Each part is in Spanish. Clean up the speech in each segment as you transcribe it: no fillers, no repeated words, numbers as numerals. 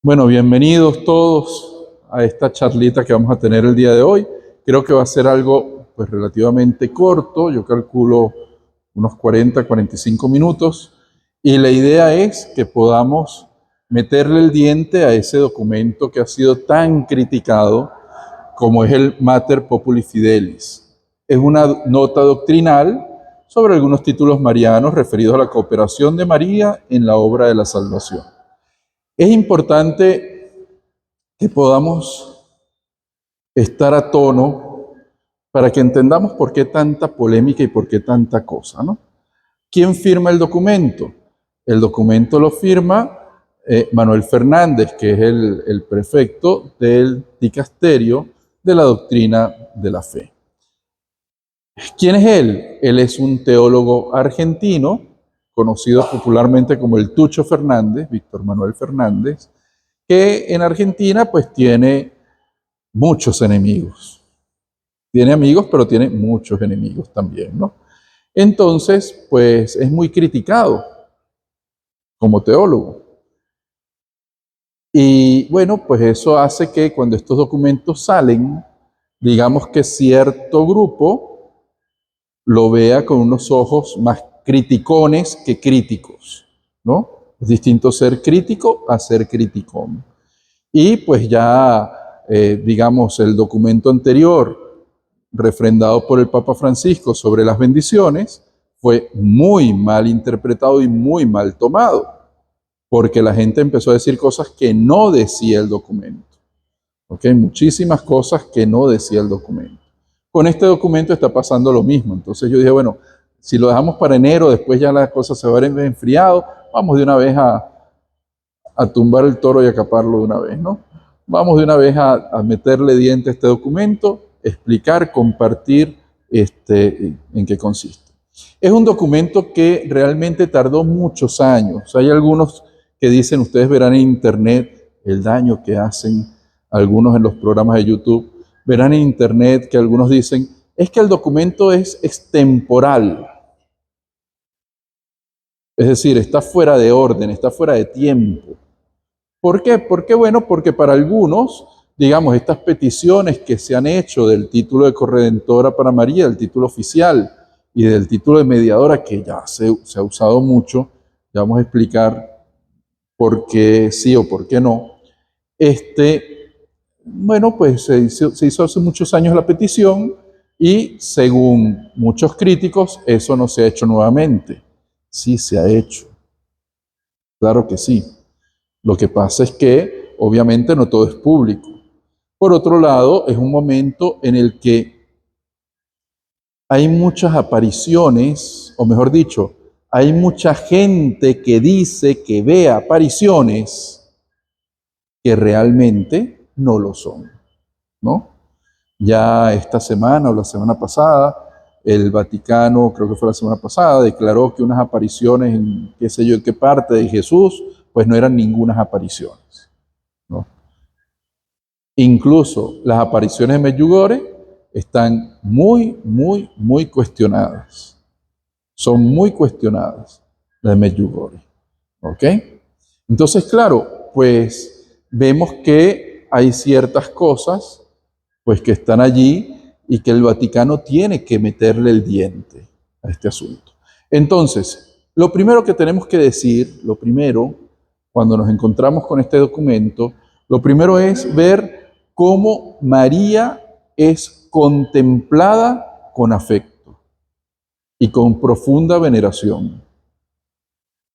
Bueno, bienvenidos todos a esta charlita que vamos a tener el día de hoy. Creo que va a ser algo pues relativamente corto, yo calculo unos 45 minutos, y la idea es que podamos meterle el diente a ese documento que ha sido tan criticado como es el Mater Populi Fidelis. Es una nota doctrinal sobre algunos títulos marianos referidos a la cooperación de María en la obra de la salvación. Es importante que podamos estar a tono para que entendamos por qué tanta polémica y por qué tanta cosa, ¿no? ¿Quién firma el documento? El documento lo firma Manuel Fernández, que es el prefecto del dicasterio de la doctrina de la fe. ¿Quién es él? Él es un teólogo argentino, conocido popularmente como el Tucho Fernández, Víctor Manuel Fernández, que en Argentina pues tiene muchos enemigos. Tiene amigos, pero tiene muchos enemigos también, ¿no? Entonces, pues es muy criticado como teólogo. Y bueno, pues eso hace que cuando estos documentos salen, digamos que cierto grupo lo vea con unos ojos más criticones que críticos, ¿no? Es distinto ser crítico a ser criticón. Y pues ya, digamos, el documento anterior, refrendado por el Papa Francisco sobre las bendiciones, fue muy mal interpretado y muy mal tomado, porque la gente empezó a decir cosas que no decía el documento. ¿Ok? Muchísimas cosas que no decía el documento. Con este documento está pasando lo mismo. Entonces yo dije, bueno, si lo dejamos para enero, después ya las cosas se van a haber enfriado, vamos de una vez a tumbar el toro y acaparlo de una vez, ¿no? Vamos de una vez a meterle diente a este documento, explicar, compartir en qué consiste. Es un documento que realmente tardó muchos años. Hay algunos que dicen, ustedes verán en internet el daño que hacen algunos en los programas de YouTube, verán en internet que algunos dicen, es que el documento es extemporal. Es decir, está fuera de orden, está fuera de tiempo. ¿Por qué? Porque bueno, porque para algunos, digamos, estas peticiones que se han hecho del título de corredentora para María, del título oficial y del título de mediadora, que ya se ha usado mucho, ya vamos a explicar por qué sí o por qué no. Bueno, pues se hizo hace muchos años la petición y según muchos críticos, eso no se ha hecho nuevamente. Sí se ha hecho, claro que sí. Lo que pasa es que obviamente no todo es público. Por otro lado, es un momento en el que hay muchas apariciones, o mejor dicho, hay mucha gente que dice que ve apariciones que realmente no lo son, ¿no? Ya esta semana o la semana pasada, el Vaticano, creo que fue la semana pasada, declaró que unas apariciones en qué sé yo, en qué parte de Jesús, pues no eran ningunas apariciones, ¿no? Incluso las apariciones de Medjugorje están muy cuestionadas. Son muy cuestionadas las de Medjugorje. ¿Ok? Entonces, claro, pues vemos que hay ciertas cosas pues que están allí y que el Vaticano tiene que meterle el diente a este asunto. Entonces, lo primero que tenemos que decir, lo primero, cuando nos encontramos con este documento, lo primero es ver cómo María es contemplada con afecto y con profunda veneración.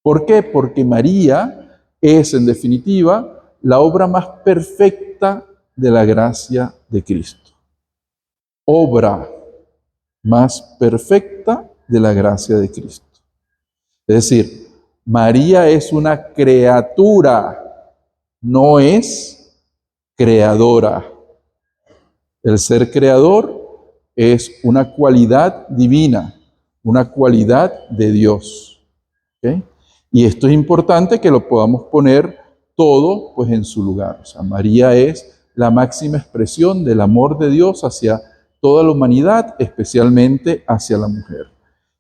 ¿Por qué? Porque María es, en definitiva, la obra más perfecta de la gracia de Cristo. Obra más perfecta de la gracia de Cristo. Es decir, María es una criatura, no es creadora. El ser creador es una cualidad divina, una cualidad de Dios. ¿Okay? Y esto es importante que lo podamos poner todo pues en su lugar. O sea, María es la máxima expresión del amor de Dios hacia toda la humanidad, especialmente hacia la mujer.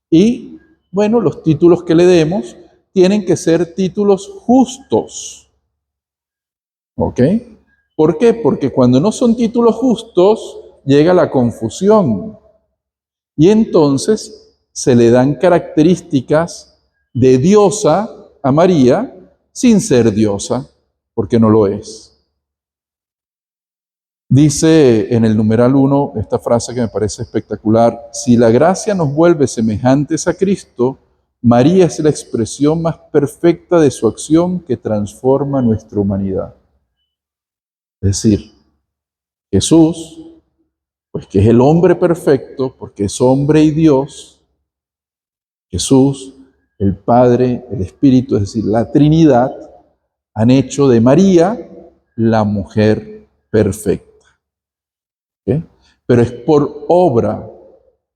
Y bueno, los títulos que le demos tienen que ser títulos justos. ¿Ok? ¿Por qué? Porque cuando no son títulos justos, llega la confusión. Y entonces se le dan características de diosa a María sin ser diosa, porque no lo es. Dice en el numeral 1 esta frase que me parece espectacular: si la gracia nos vuelve semejantes a Cristo, María es la expresión más perfecta de su acción que transforma nuestra humanidad. Es decir, Jesús, pues que es el hombre perfecto, porque es hombre y Dios, Jesús, el Padre, el Espíritu, es decir, la Trinidad, han hecho de María la mujer perfecta. ¿Okay? Pero es por obra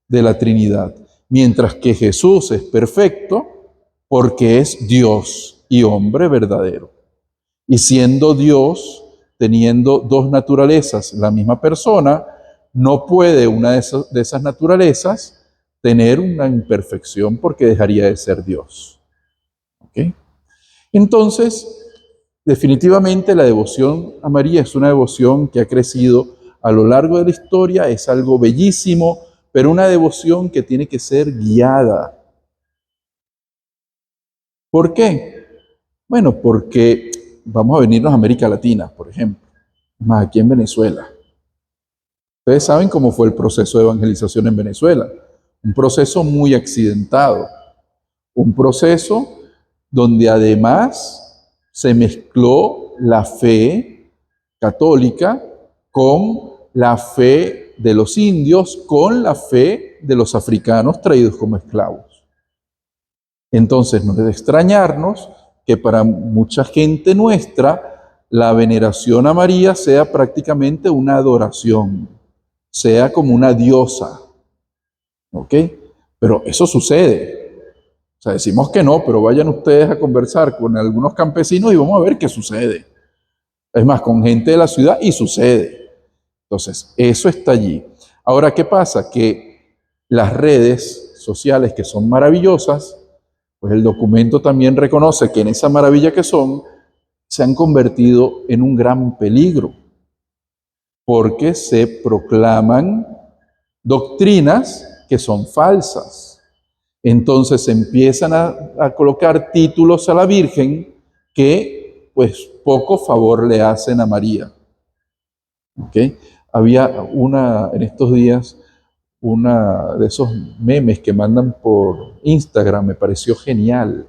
de la Trinidad, mientras que Jesús es perfecto porque es Dios y hombre verdadero. Y siendo Dios, teniendo dos naturalezas, la misma persona, no puede una de esas naturalezas tener una imperfección porque dejaría de ser Dios. ¿Okay? Entonces, definitivamente la devoción a María es una devoción que ha crecido a lo largo de la historia, es algo bellísimo, pero una devoción que tiene que ser guiada. ¿Por qué? Bueno, porque vamos a venirnos a América Latina, por ejemplo, más aquí en Venezuela. Ustedes saben cómo fue el proceso de evangelización en Venezuela. Un proceso muy accidentado. Un proceso donde además se mezcló la fe católica con la fe de los indios, con la fe de los africanos traídos como esclavos. Entonces no es de extrañarnos que para mucha gente nuestra la veneración a María sea prácticamente una adoración, sea como una diosa, ¿ok? Pero eso sucede. O sea, decimos que no, pero vayan ustedes a conversar con algunos campesinos y vamos a ver qué sucede. Es más, con gente de la ciudad y sucede. Entonces, eso está allí. Ahora, ¿qué pasa? Que las redes sociales, que son maravillosas, pues el documento también reconoce que en esa maravilla que son, se han convertido en un gran peligro, porque se proclaman doctrinas que son falsas. Entonces empiezan a colocar títulos a la Virgen que pues poco favor le hacen a María. ¿Okay? Había en estos días, una de esos memes que mandan por Instagram, me pareció genial,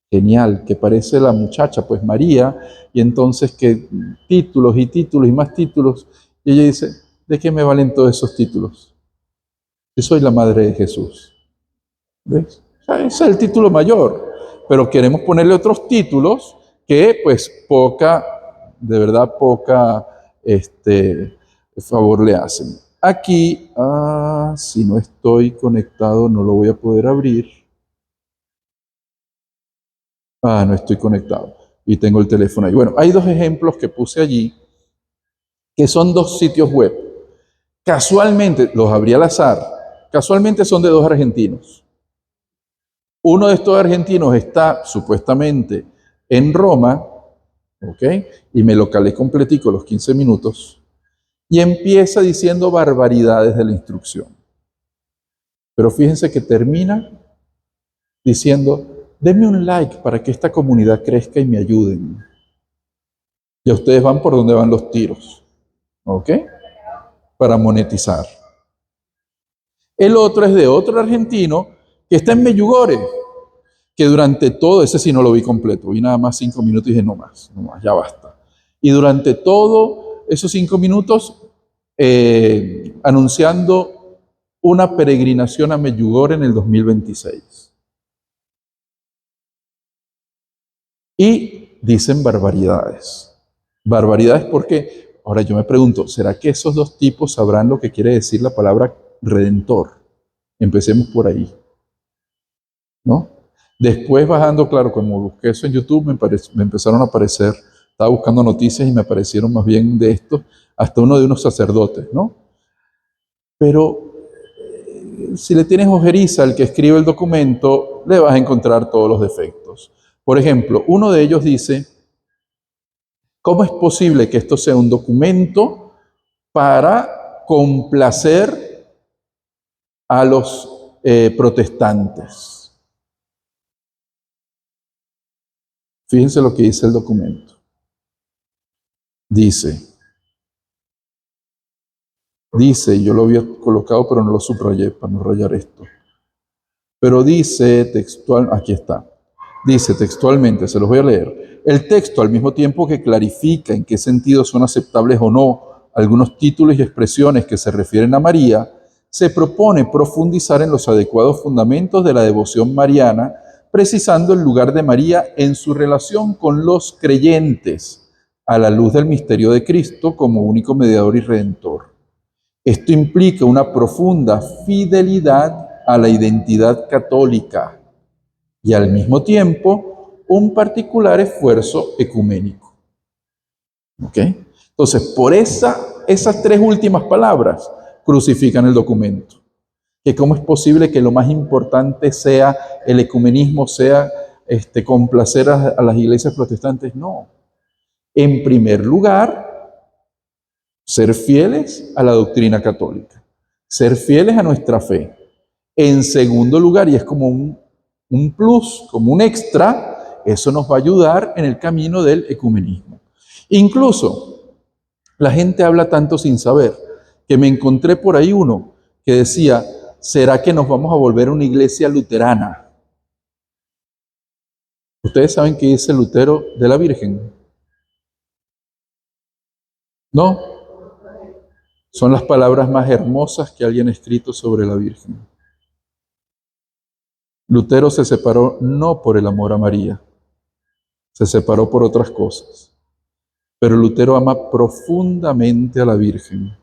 genial, que parece la muchacha, pues María, y entonces que títulos y títulos y más títulos, y ella dice, ¿de qué me valen todos esos títulos? Yo soy la madre de Jesús. ¿Ves? O sea, ese es el título mayor, pero queremos ponerle otros títulos que pues de verdad poca favor le hacen. Aquí, si no estoy conectado no lo voy a poder abrir. No estoy conectado y tengo el teléfono ahí. Bueno, hay dos ejemplos que puse allí, que son dos sitios web. Casualmente, los abrí al azar, casualmente son de dos argentinos. Uno de estos argentinos está supuestamente en Roma, ¿ok? Y me lo calé completico los 15 minutos, y empieza diciendo barbaridades de la instrucción. Pero fíjense que termina diciendo, denme un like para que esta comunidad crezca y me ayuden. Ya ustedes van por donde van los tiros, ¿ok? Para monetizar. El otro es de otro argentino que está en Meyugore, que durante todo, ese sí no lo vi completo, vi nada más 5 minutos y dije, no más, ya basta. Y durante todo esos 5 minutos, anunciando una peregrinación a Meyugore en el 2026. Y dicen barbaridades. Barbaridades porque, ahora yo me pregunto, ¿será que esos dos tipos sabrán lo que quiere decir la palabra redentor? Empecemos por ahí, ¿no? Después bajando, claro, como busqué eso en YouTube, me empezaron a aparecer, estaba buscando noticias y me aparecieron más bien de estos, hasta uno de unos sacerdotes, ¿no? Pero si le tienes ojeriza al que escribe el documento, le vas a encontrar todos los defectos. Por ejemplo, uno de ellos dice ¿Cómo es posible que esto sea un documento para complacer a los protestantes? Fíjense lo que dice el documento. Dice, yo lo había colocado pero no lo subrayé para no rayar esto. Pero dice textual, aquí está. Dice textualmente, se los voy a leer. El texto, al mismo tiempo que clarifica en qué sentido son aceptables o no algunos títulos y expresiones que se refieren a María, se propone profundizar en los adecuados fundamentos de la devoción mariana, precisando el lugar de María en su relación con los creyentes, a la luz del misterio de Cristo como único mediador y redentor. Esto implica una profunda fidelidad a la identidad católica y al mismo tiempo un particular esfuerzo ecuménico. ¿Ok? Entonces, por esas tres últimas palabras crucifican el documento. Que cómo es posible que lo más importante sea el ecumenismo, sea complacer a las iglesias protestantes. No. En primer lugar, ser fieles a la doctrina católica, ser fieles a nuestra fe. En segundo lugar, y es como un plus, como un extra, eso nos va a ayudar en el camino del ecumenismo. Incluso, la gente habla tanto sin saber, que me encontré por ahí uno que decía, ¿será que nos vamos a volver una iglesia luterana? ¿Ustedes saben qué dice Lutero de la Virgen? ¿No? Son las palabras más hermosas que alguien ha escrito sobre la Virgen. Lutero se separó no por el amor a María, se separó por otras cosas. Pero Lutero ama profundamente a la Virgen.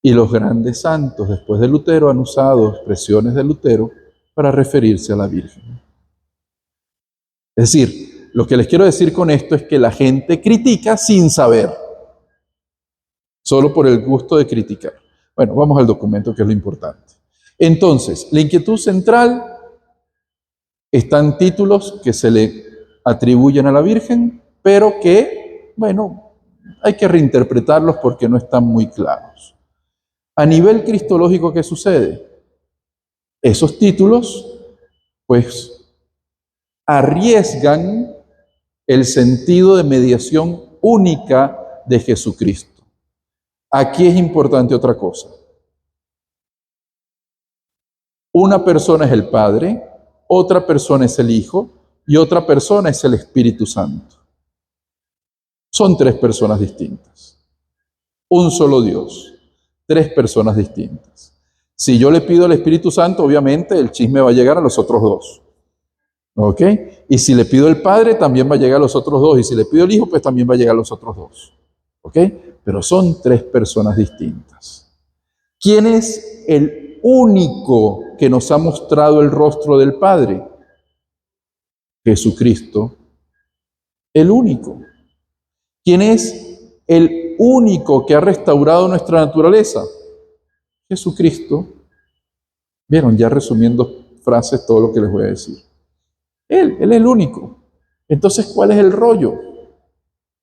Y los grandes santos después de Lutero han usado expresiones de Lutero para referirse a la Virgen. Es decir, lo que les quiero decir con esto es que la gente critica sin saber, solo por el gusto de criticar. Bueno, vamos al documento, que es lo importante. Entonces, la inquietud central están títulos que se le atribuyen a la Virgen, pero que, bueno, hay que reinterpretarlos porque no están muy claros. A nivel cristológico, ¿qué sucede? Esos títulos, pues, arriesgan el sentido de mediación única de Jesucristo. Aquí es importante otra cosa. Una persona es el Padre, otra persona es el Hijo y otra persona es el Espíritu Santo. Son tres personas distintas. Un solo Dios, tres personas distintas. Si yo le pido al Espíritu Santo, obviamente el chisme va a llegar a los otros dos. ¿Ok? Y si le pido al Padre, también va a llegar a los otros dos. Y si le pido al Hijo, pues también va a llegar a los otros dos. ¿Ok? Pero son tres personas distintas. ¿Quién es el único que nos ha mostrado el rostro del Padre? Jesucristo, el único. ¿Quién es el único que ha restaurado nuestra naturaleza? Jesucristo. Vieron, ya resumiendo frases todo lo que les voy a decir. Él es el único. Entonces, ¿cuál es el rollo?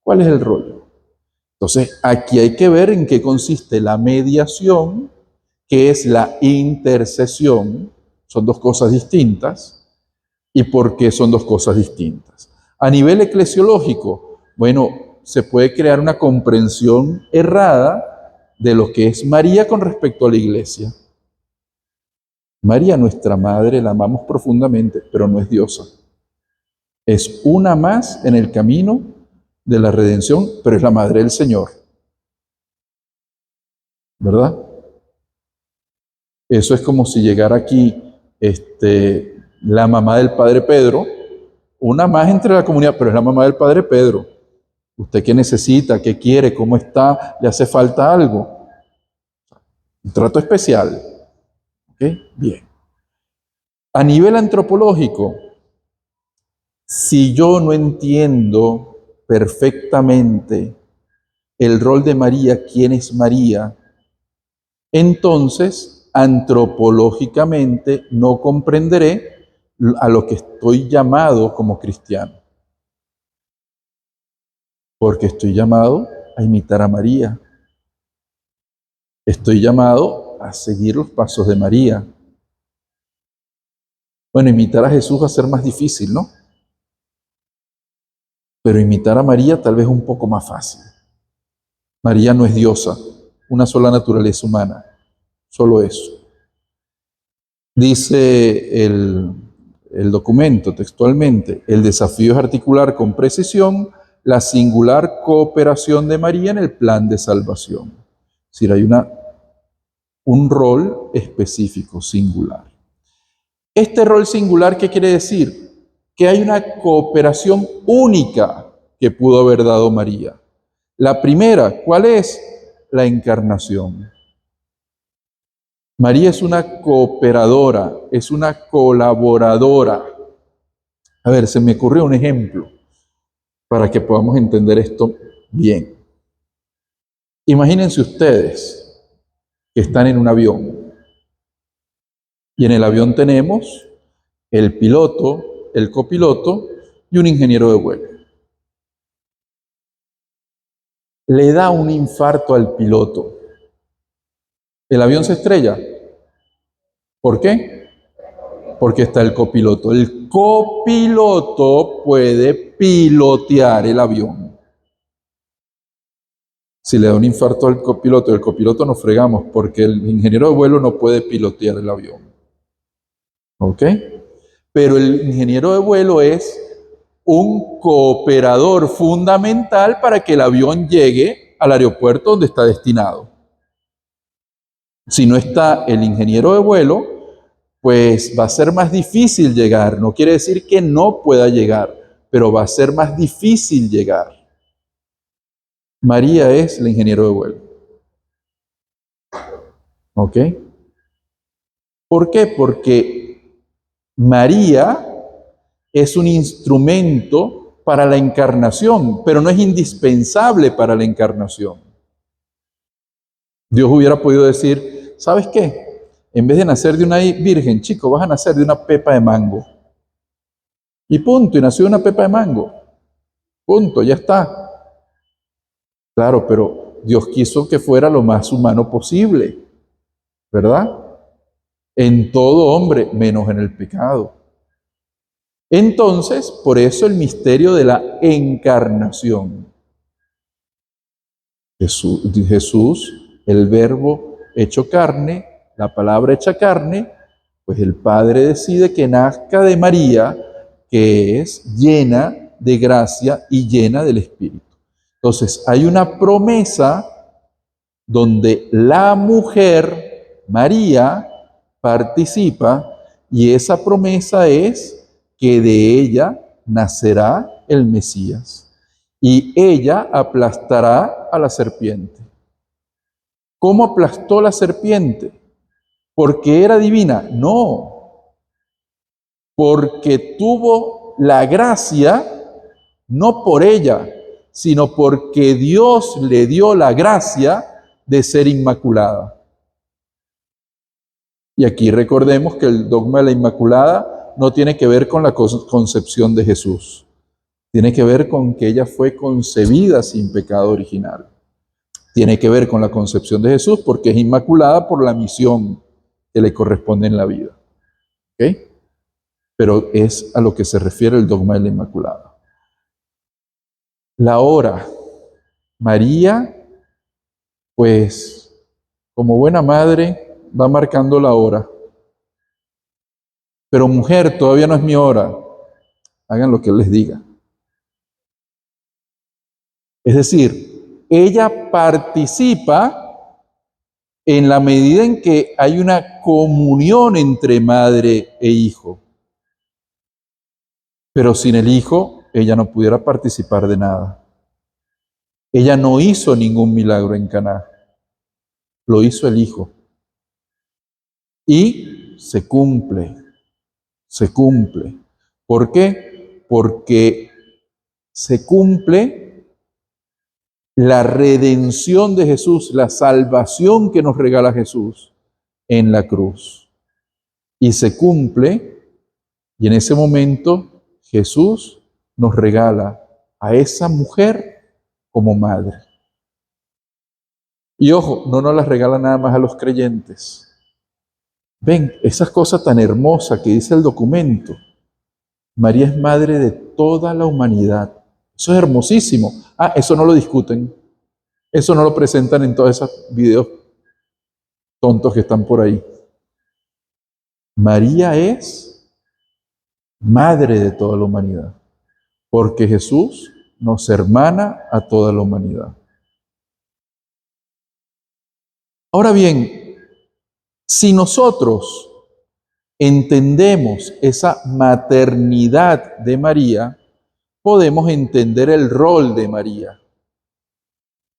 ¿Cuál es el rollo? Entonces, aquí hay que ver en qué consiste la mediación, que es la intercesión. Son dos cosas distintas. ¿Y por qué son dos cosas distintas? A nivel eclesiológico, bueno, se puede crear una comprensión errada de lo que es María con respecto a la iglesia. María, nuestra madre, la amamos profundamente, pero no es diosa. Es una más en el camino de la redención, pero es la madre del Señor. ¿Verdad? Eso es como si llegara aquí la mamá del padre Pedro, una más entre la comunidad, pero es la mamá del padre Pedro. ¿Usted qué necesita? ¿Qué quiere? ¿Cómo está? ¿Le hace falta algo? Un trato especial. ¿Ok? Bien. A nivel antropológico, si yo no entiendo perfectamente el rol de María, quién es María, entonces antropológicamente no comprenderé a lo que estoy llamado como cristiano. Porque estoy llamado a imitar a María. Estoy llamado a seguir los pasos de María. Bueno, imitar a Jesús va a ser más difícil, ¿no? Pero imitar a María tal vez un poco más fácil. María no es diosa, una sola naturaleza humana, solo eso. Dice el documento textualmente, el desafío es articular con precisión la singular cooperación de María en el plan de salvación. Es decir, hay un rol específico, singular. Este rol singular, ¿qué quiere decir? Que hay una cooperación única que pudo haber dado María. La primera, ¿cuál es? La encarnación. María es una cooperadora, es una colaboradora. A ver, se me ocurrió un ejemplo para que podamos entender esto bien. Imagínense ustedes que están en un avión y en el avión tenemos el piloto, el copiloto y un ingeniero de vuelo. Le da un infarto al piloto. El avión se estrella. ¿Por qué? Porque está el copiloto. El copiloto puede pilotear el avión. Si le da un infarto al copiloto y el copiloto nos fregamos porque el ingeniero de vuelo no puede pilotear el avión. ¿Ok? Pero el ingeniero de vuelo es un cooperador fundamental para que el avión llegue al aeropuerto donde está destinado. Si no está el ingeniero de vuelo, pues va a ser más difícil llegar. No quiere decir que no pueda llegar, pero va a ser más difícil llegar. María es el ingeniero de vuelo. ¿Ok? ¿Por qué? Porque María es un instrumento para la encarnación, pero no es indispensable para la encarnación. Dios hubiera podido decir, ¿sabes qué? En vez de nacer de una virgen, chico, vas a nacer de una pepa de mango. Y punto, y nació de una pepa de mango. Punto, ya está. Claro, pero Dios quiso que fuera lo más humano posible, ¿verdad? En todo hombre, menos en el pecado. Entonces, por eso el misterio de la encarnación. Jesús, el verbo hecho carne, la palabra hecha carne, pues el Padre decide que nazca de María, que es llena de gracia y llena del Espíritu. Entonces, hay una promesa donde la mujer, María, participa y esa promesa es que de ella nacerá el Mesías y ella aplastará a la serpiente. ¿Cómo aplastó la serpiente? ¿Porque era divina? No, porque tuvo la gracia, no por ella, sino porque Dios le dio la gracia de ser inmaculada. Y aquí recordemos que el dogma de la Inmaculada no tiene que ver con la concepción de Jesús. Tiene que ver con que ella fue concebida sin pecado original. Tiene que ver con la concepción de Jesús porque es inmaculada por la misión que le corresponde en la vida. ¿Ok? Pero es a lo que se refiere el dogma de la Inmaculada. La hora. María, pues, como buena madre, va marcando la hora. Pero mujer, todavía no es mi hora. Hagan lo que Él les diga. Es decir, ella participa en la medida en que hay una comunión entre madre e hijo. Pero sin el hijo, ella no pudiera participar de nada. Ella no hizo ningún milagro en Caná. Lo hizo el hijo. Y se cumple. Se cumple. ¿Por qué? Porque se cumple la redención de Jesús, la salvación que nos regala Jesús en la cruz. Y se cumple, y en ese momento Jesús nos regala a esa mujer como madre. Y ojo, no nos las regala nada más a los creyentes. Ven, esas cosas tan hermosas que dice el documento. María es madre de toda la humanidad. Eso es hermosísimo. Ah, eso no lo discuten. Eso no lo presentan en todos esos videos tontos que están por ahí. María es madre de toda la humanidad, porque Jesús nos hermana a toda la humanidad. Ahora bien, si nosotros entendemos esa maternidad de María, podemos entender el rol de María.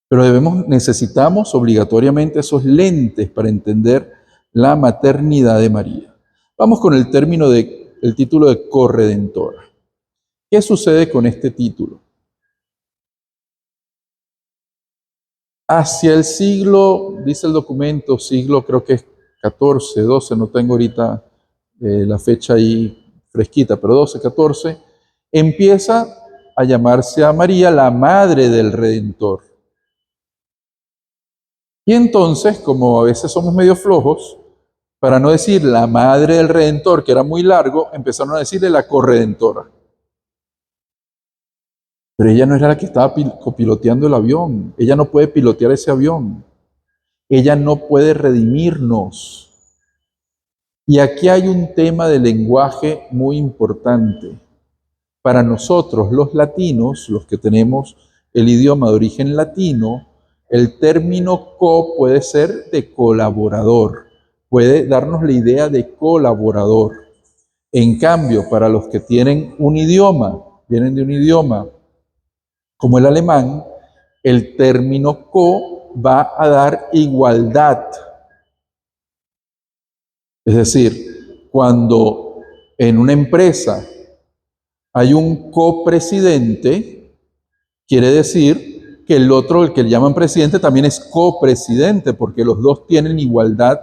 Pero necesitamos obligatoriamente esos lentes para entender la maternidad de María. Vamos con el título de corredentora. ¿Qué sucede con este título? Hacia el siglo, dice el documento, siglo creo que es 14, 12, no tengo ahorita la fecha ahí fresquita, pero 12, 14, empieza a llamarse a María la madre del Redentor. Y entonces, como a veces somos medio flojos, para no decir la madre del Redentor, que era muy largo, empezaron a decirle la corredentora. Pero ella no era la que estaba copiloteando el avión. Ella no puede pilotear ese avión. Ella no puede redimirnos. Y aquí hay un tema de lenguaje muy importante. Para nosotros, los latinos, los que tenemos el idioma de origen latino, el término co puede ser de colaborador, puede darnos la idea de colaborador. En cambio, para los que tienen un idioma, vienen de un idioma como el alemán, el término co va a dar igualdad. Es decir, cuando en una empresa hay un copresidente, quiere decir que el otro, el que le llaman presidente, también es copresidente, porque los dos tienen igualdad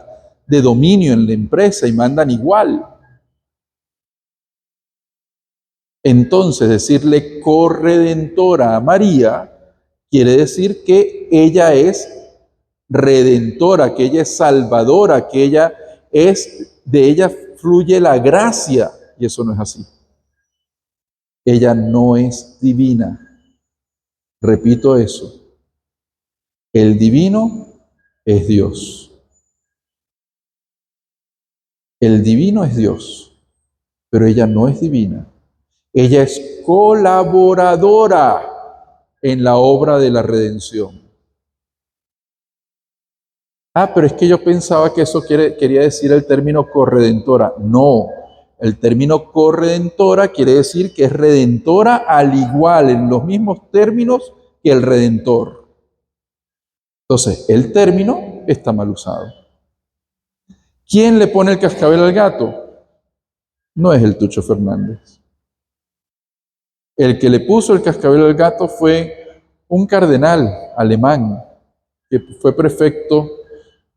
de dominio en la empresa y mandan igual. Entonces, decirle corredentora a María quiere decir que ella es redentora, que ella es salvadora, que de ella fluye la gracia, y eso no es así. Ella no es divina. Repito eso. El divino es Dios. El divino es Dios, pero ella no es divina. Ella es colaboradora en la obra de la redención. Ah, pero es que yo pensaba que eso quería decir el término corredentora. No, el término corredentora quiere decir que es redentora al igual, en los mismos términos que el redentor. Entonces, el término está mal usado. ¿Quién le pone el cascabel al gato? No es el Tucho Fernández. El que le puso el cascabel al gato fue un cardenal alemán que fue prefecto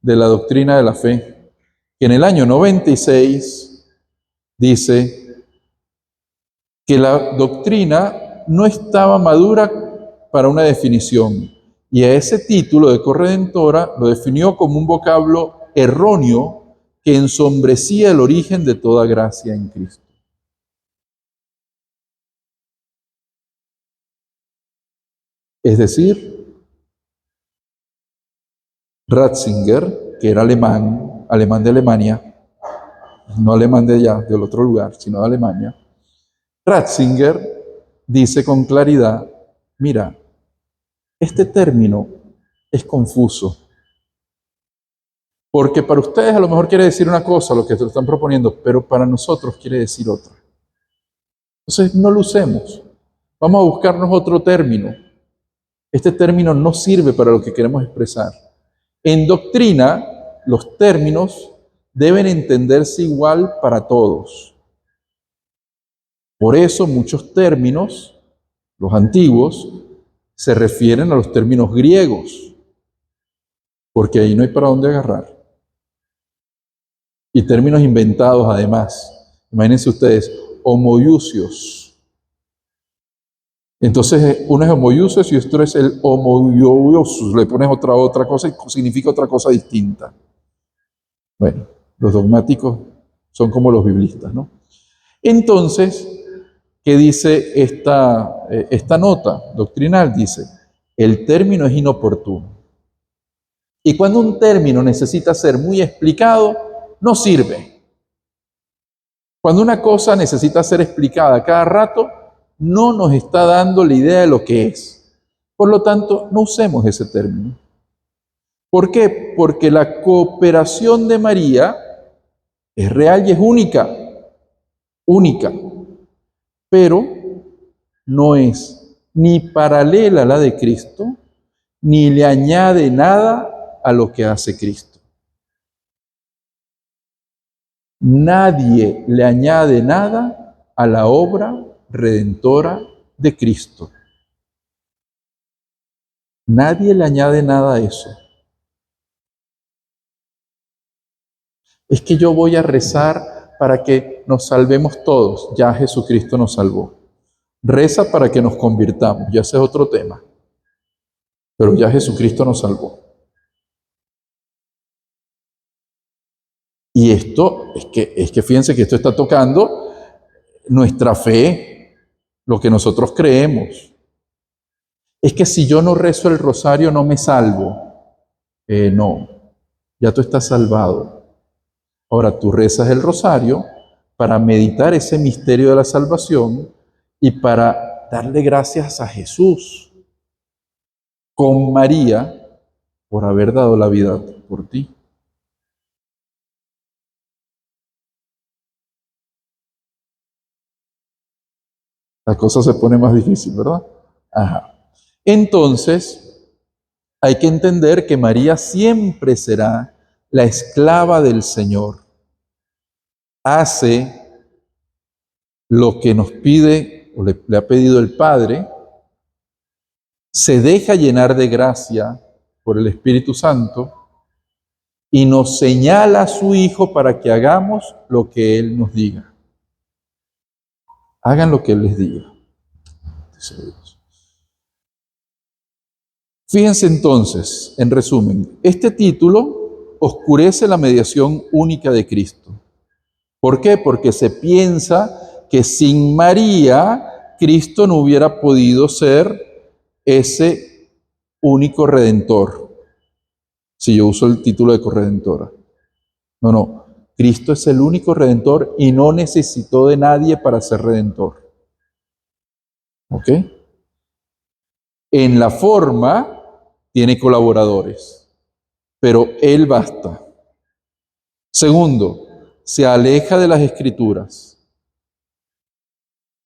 de la doctrina de la fe, que en el año 96 dice que la doctrina no estaba madura para una definición, y a ese título de corredentora lo definió como un vocablo erróneo que ensombrecía el origen de toda gracia en Cristo. Es decir, Ratzinger, que era alemán de Alemania, no alemán de allá, del otro lugar, sino de Alemania, Ratzinger dice con claridad, mira, este término es confuso, porque para ustedes a lo mejor quiere decir una cosa, lo que te están proponiendo, pero para nosotros quiere decir otra. Entonces no lo usemos, vamos a buscarnos otro término. Este término no sirve para lo que queremos expresar. En doctrina, los términos deben entenderse igual para todos. Por eso muchos términos, los antiguos, se refieren a los términos griegos, porque ahí no hay para dónde agarrar. Y términos inventados además. Imagínense ustedes, homoiousios. Entonces, uno es homoiousios y otro es el homoiousios. Le pones otra cosa y significa otra cosa distinta. Bueno, los dogmáticos son como los biblistas, ¿no? Entonces, ¿qué dice esta nota doctrinal? Dice, el término es inoportuno. Y cuando un término necesita ser muy explicado, no sirve. Cuando una cosa necesita ser explicada cada rato, no nos está dando la idea de lo que es. Por lo tanto, no usemos ese término. ¿Por qué? Porque la cooperación de María es real y es única, pero no es ni paralela a la de Cristo, ni le añade nada a lo que hace Cristo. Nadie le añade nada a la obra redentora de Cristo. Nadie le añade nada a eso. Es que yo voy a rezar para que nos salvemos todos. Ya Jesucristo nos salvó. Reza para que nos convirtamos. Ya ese es otro tema. Pero ya Jesucristo nos salvó. Y esto, es que fíjense que esto está tocando nuestra fe, lo que nosotros creemos. Es que si yo no rezo el rosario no me salvo. No, ya tú estás salvado. Ahora tú rezas el rosario para meditar ese misterio de la salvación y para darle gracias a Jesús con María por haber dado la vida por ti. La cosa se pone más difícil, ¿verdad? Ajá. Entonces, hay que entender que María siempre será la esclava del Señor. Hace lo que nos pide o le ha pedido el Padre, se deja llenar de gracia por el Espíritu Santo y nos señala a su Hijo para que hagamos lo que Él nos diga. Hagan lo que Él les diga. Fíjense entonces, en resumen, este título oscurece la mediación única de Cristo. ¿Por qué? Porque se piensa que sin María, Cristo no hubiera podido ser ese único redentor. Si yo uso el título de corredentora. No. Cristo es el único redentor y no necesitó de nadie para ser redentor. ¿Ok? En la forma tiene colaboradores, pero Él basta. Segundo, se aleja de las Escrituras.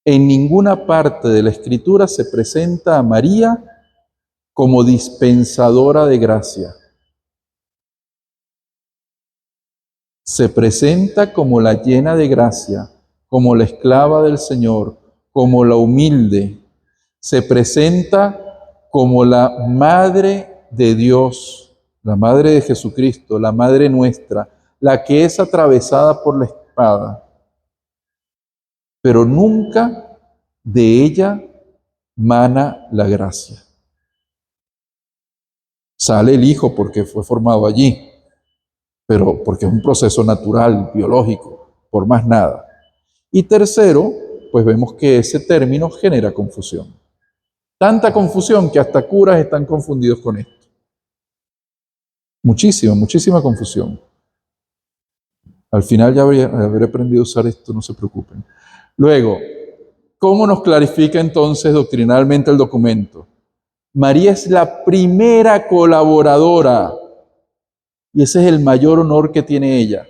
En ninguna parte de la Escritura se presenta a María como dispensadora de gracia. Se presenta como la llena de gracia, como la esclava del Señor, como la humilde. Se presenta como la madre de Dios, la madre de Jesucristo, la madre nuestra, la que es atravesada por la espada. Pero nunca de ella mana la gracia. Sale el Hijo porque fue formado allí, pero porque es un proceso natural, biológico, por más nada. Y tercero, pues vemos que ese término genera confusión. Tanta confusión que hasta curas están confundidos con esto. Muchísima confusión. Al final ya habré aprendido a usar esto, no se preocupen. Luego, ¿cómo nos clarifica entonces doctrinalmente el documento? María es la primera colaboradora y ese es el mayor honor que tiene ella.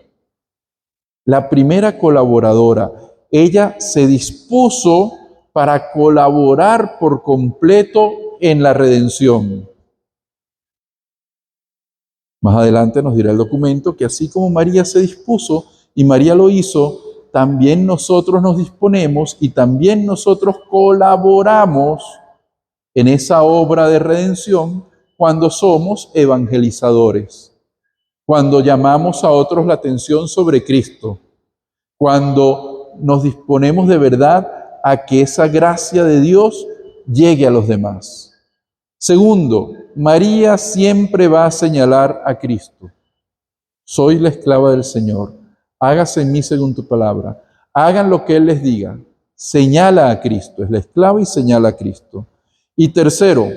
La primera colaboradora. Ella se dispuso para colaborar por completo en la redención. Más adelante nos dirá el documento que así como María se dispuso y María lo hizo, también nosotros nos disponemos y también nosotros colaboramos en esa obra de redención cuando somos evangelizadores, cuando llamamos a otros la atención sobre Cristo, cuando nos disponemos de verdad a que esa gracia de Dios llegue a los demás. Segundo, María siempre va a señalar a Cristo. Soy la esclava del Señor. Hágase en mí según tu palabra. Hagan lo que Él les diga. Señala a Cristo. Es la esclava y señala a Cristo. Y tercero,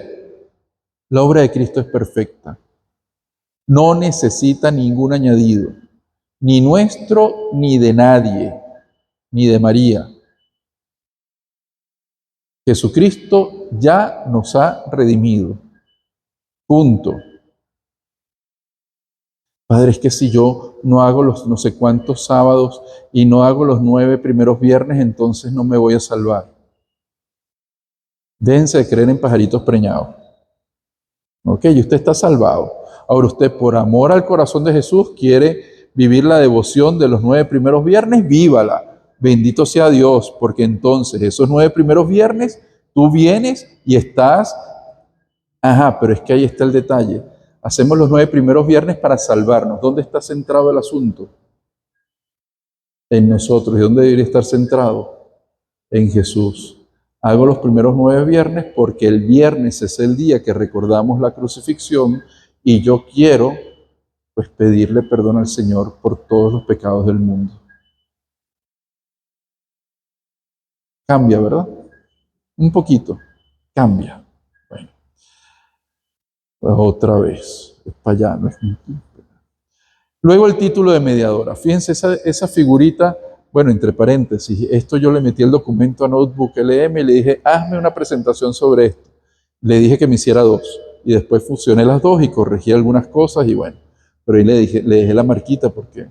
la obra de Cristo es perfecta. No necesita ningún añadido. Ni nuestro, ni de nadie. Ni de María. Jesucristo ya nos ha redimido. Punto. Padre, es que si yo no hago los no sé cuántos sábados y no hago los 9 primeros viernes, entonces no me voy a salvar. Déjense de creer en pajaritos preñados. Ok, y usted está salvado. Ahora usted, por amor al corazón de Jesús, quiere vivir la devoción de los 9 primeros viernes, vívala. Bendito sea Dios, porque entonces esos 9 primeros viernes, tú vienes y estás... Ajá, pero es que ahí está el detalle. Hacemos los 9 primeros viernes para salvarnos. ¿Dónde está centrado el asunto? En nosotros. ¿Y dónde debería estar centrado? En Jesús. Hago los primeros 9 viernes porque el viernes es el día que recordamos la crucifixión y yo quiero pues pedirle perdón al Señor por todos los pecados del mundo. Cambia, ¿verdad? Un poquito. Cambia. Bueno, pues otra vez. Es para allá, no es... Luego el título de mediadora. Fíjense esa figurita, bueno, entre paréntesis, esto yo le metí el documento a Notebook LM y le dije, hazme una presentación sobre esto. Le dije que me hiciera 2 y después fusioné las 2 y corregí algunas cosas y bueno, pero ahí le dejé la marquita porque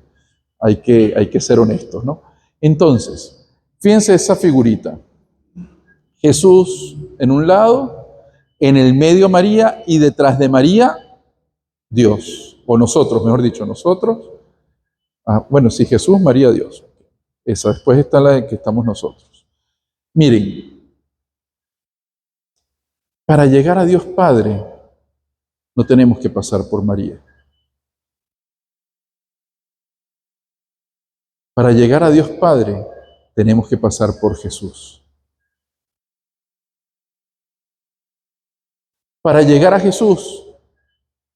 hay que ser honestos, ¿no? Entonces, fíjense esa figurita. Jesús en un lado, en el medio María y detrás de María, Dios, o nosotros, mejor dicho, nosotros. Bueno, sí, Jesús, María, Dios. Esa, después está la de que estamos nosotros. Miren, para llegar a Dios Padre, no tenemos que pasar por María. Para llegar a Dios Padre, tenemos que pasar por Jesús. Para llegar a Jesús,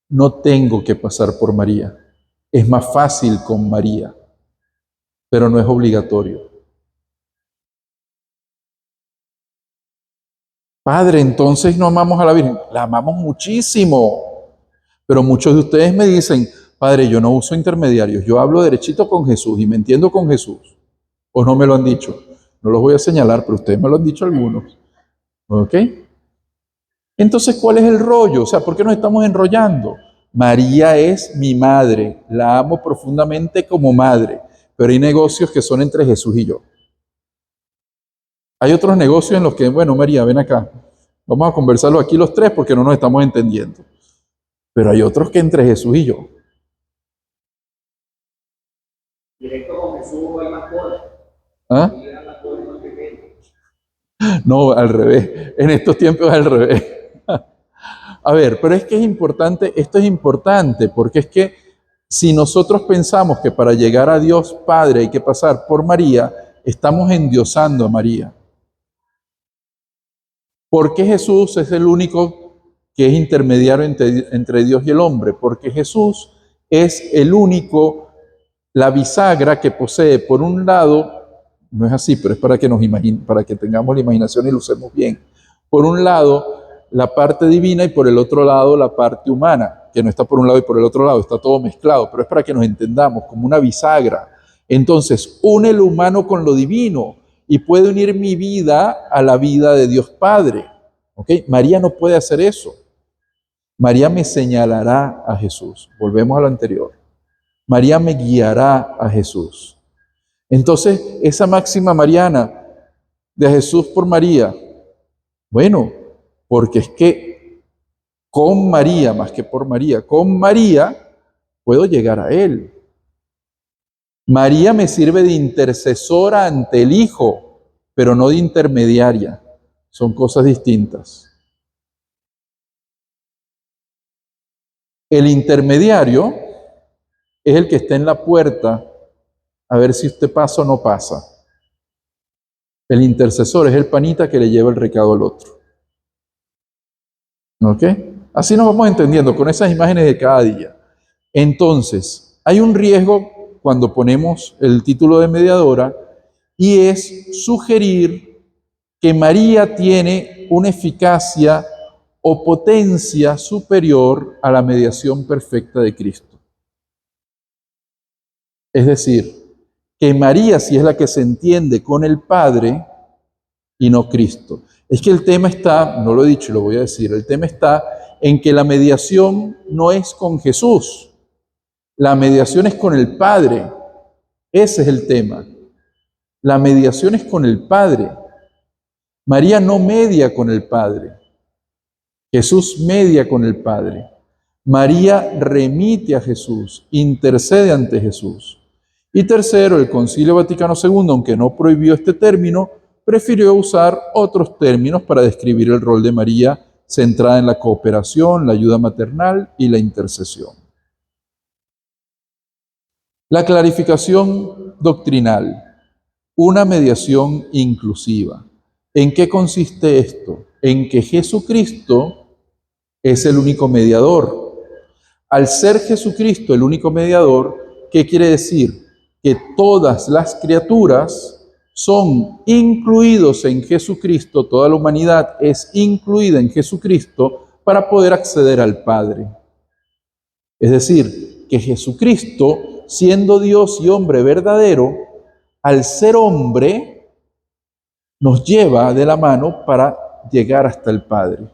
no tengo que pasar por María. Es más fácil con María, pero no es obligatorio. Padre, entonces no amamos a la Virgen. La amamos muchísimo. Pero muchos de ustedes me dicen, Padre, yo no uso intermediarios, yo hablo derechito con Jesús y me entiendo con Jesús. ¿O no me lo han dicho? No los voy a señalar, pero ustedes me lo han dicho algunos. ¿Ok? Entonces, ¿cuál es el rollo? O sea, ¿por qué nos estamos enrollando? María es mi madre, la amo profundamente como madre, pero hay negocios que son entre Jesús y yo. Hay otros negocios en los que, bueno, María, ven acá, vamos a conversarlo aquí los tres porque no nos estamos entendiendo. Pero hay otros que entre Jesús y yo. Directo con Jesús hay más cola. ¿Ah? No, al revés. En estos tiempos al revés. A ver, pero es que es importante, esto es importante, porque es que si nosotros pensamos que para llegar a Dios Padre hay que pasar por María, estamos endiosando a María. ¿Por qué Jesús es el único que es intermediario entre Dios y el hombre? Porque Jesús es el único, la bisagra que posee, por un lado, no es así, pero es para que para que tengamos la imaginación y lo usemos bien. Por un lado, la parte divina y por el otro lado, la parte humana, que no está por un lado y por el otro lado, está todo mezclado, pero es para que nos entendamos, como una bisagra. Entonces, une lo humano con lo divino y puede unir mi vida a la vida de Dios Padre. ¿Ok? María no puede hacer eso. María me señalará a Jesús. Volvemos a lo anterior. María me guiará a Jesús. Entonces, esa máxima mariana de Jesús por María, bueno, porque es que con María, más que por María, con María puedo llegar a Él. María me sirve de intercesora ante el Hijo, pero no de intermediaria. Son cosas distintas. El intermediario es el que está en la puerta a ver si usted pasa o no pasa. El intercesor es el panita que le lleva el recado al otro. ¿Ok? Así nos vamos entendiendo con esas imágenes de cada día. Entonces, hay un riesgo cuando ponemos el título de mediadora y es sugerir que María tiene una eficacia o potencia superior a la mediación perfecta de Cristo. Es decir, que María sí es la que se entiende con el Padre y no Cristo. Es que el tema está, no lo he dicho y lo voy a decir, el tema está en que la mediación no es con Jesús, la mediación es con el Padre. Ese es el tema. La mediación es con el Padre. María no media con el Padre. Jesús media con el Padre. María remite a Jesús, intercede ante Jesús. Y tercero, el Concilio Vaticano II, aunque no prohibió este término, prefirió usar otros términos para describir el rol de María centrada en la cooperación, la ayuda maternal y la intercesión. La clarificación doctrinal, una mediación inclusiva. ¿En qué consiste esto? En que Jesucristo es el único mediador. Al ser Jesucristo el único mediador, ¿qué quiere decir? Que todas las criaturas son incluidos en Jesucristo, toda la humanidad es incluida en Jesucristo para poder acceder al Padre. Es decir, que Jesucristo, siendo Dios y hombre verdadero, al ser hombre, nos lleva de la mano para llegar hasta el Padre.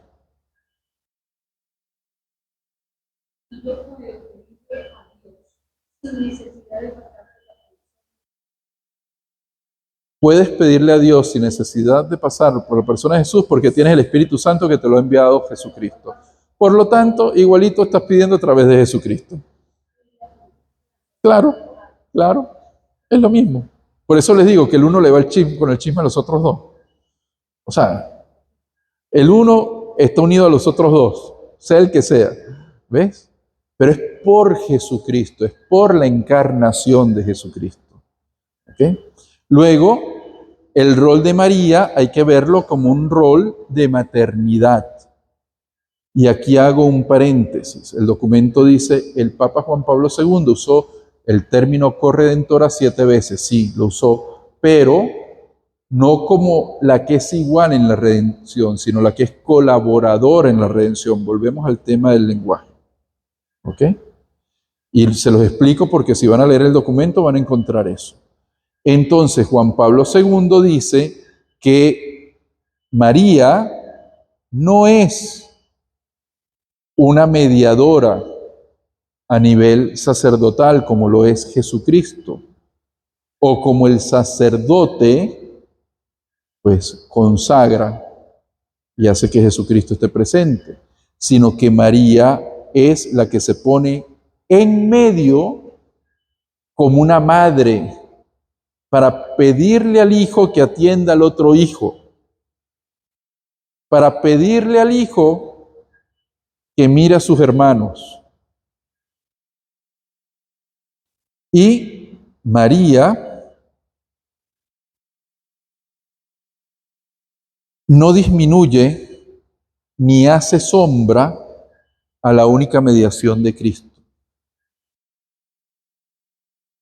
Puedes pedirle a Dios sin necesidad de pasar por la persona de Jesús porque tienes el Espíritu Santo que te lo ha enviado Jesucristo. Por lo tanto, igualito estás pidiendo a través de Jesucristo. Claro, claro, es lo mismo. Por eso les digo que el uno le va el chisme, con el chisme a los otros dos. O sea, el uno está unido a los otros dos, sea el que sea. ¿Ves? Pero es por Jesucristo, es por la encarnación de Jesucristo. ¿Okay? Luego, el rol de María hay que verlo como un rol de maternidad. Y aquí hago un paréntesis. El documento dice, el Papa Juan Pablo II usó el término corredentora 7 veces. Sí, lo usó, pero no como la que es igual en la redención, sino la que es colaboradora en la redención. Volvemos al tema del lenguaje. ¿Ok? Y se los explico porque si van a leer el documento van a encontrar eso. Entonces Juan Pablo II dice que María no es una mediadora a nivel sacerdotal como lo es Jesucristo, o como el sacerdote, pues consagra y hace que Jesucristo esté presente, sino que María es la que se pone en medio como una madre para pedirle al hijo que atienda al otro hijo, para pedirle al hijo que mire a sus hermanos. Y María no disminuye ni hace sombra a la única mediación de Cristo.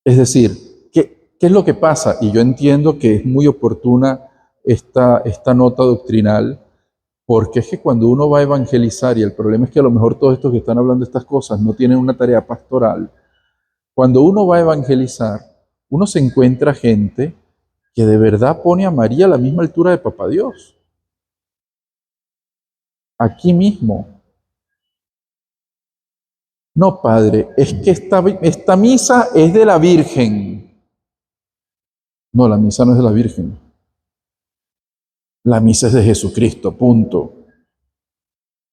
Es decir, ¿qué es lo que pasa? Y yo entiendo que es muy oportuna esta nota doctrinal, porque es que cuando uno va a evangelizar, y el problema es que a lo mejor todos estos que están hablando de estas cosas no tienen una tarea pastoral, cuando uno va a evangelizar, uno se encuentra gente que de verdad pone a María a la misma altura de Papá Dios. Aquí mismo. No, padre, es que esta misa es de la Virgen. No, la misa no es de la Virgen. La misa es de Jesucristo, punto.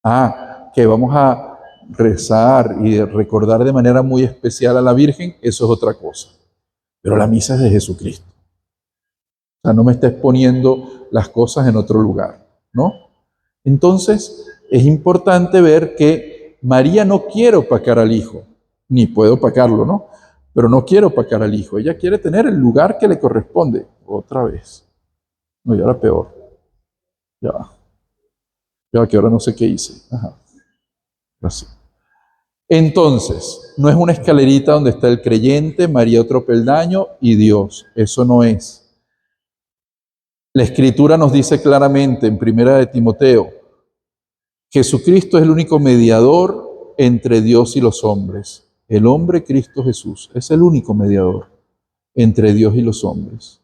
Ah, que vamos a rezar y recordar de manera muy especial a la Virgen, eso es otra cosa. Pero la misa es de Jesucristo. O sea, no me estés poniendo las cosas en otro lugar, ¿no? Entonces, es importante ver que María no quiere opacar al Hijo, ni puede opacarlo, ¿no? Pero no quiere opacar al Hijo. Ella quiere tener el lugar que le corresponde. Otra vez. No, ya era peor. Ya va. Ya que ahora no sé qué hice. Ajá. Así. Entonces, no es una escalerita donde está el creyente, María otro peldaño y Dios. Eso no es. La Escritura nos dice claramente en Primera de Timoteo, Jesucristo es el único mediador entre Dios y los hombres. El hombre Cristo Jesús es el único mediador entre Dios y los hombres.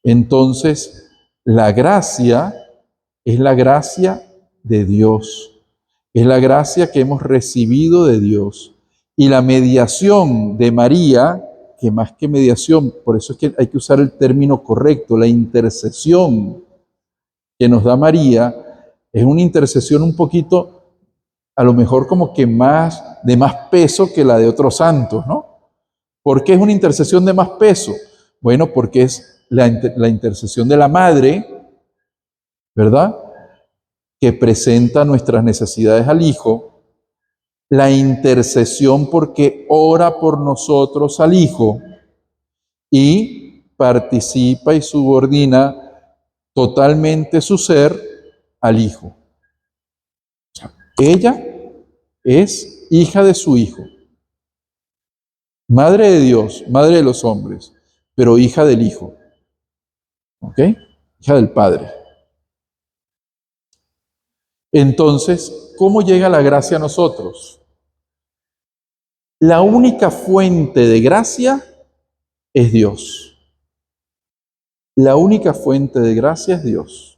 Entonces, la gracia es la gracia de Dios. Es la gracia que hemos recibido de Dios. Y la mediación de María, que más que mediación, por eso es que hay que usar el término correcto, la intercesión que nos da María, es una intercesión un poquito, a lo mejor como que más, de más peso que la de otros santos, ¿no? ¿Por qué es una intercesión de más peso? Bueno, porque es la intercesión de la madre, ¿verdad? Que presenta nuestras necesidades al Hijo, la intercesión porque ora por nosotros al Hijo y participa y subordina totalmente su ser al Hijo. Ella es hija de su Hijo, madre de Dios, madre de los hombres, pero hija del Hijo, ¿ok? Hija del Padre. Entonces, ¿cómo llega la gracia a nosotros? La única fuente de gracia es Dios. La única fuente de gracia es Dios.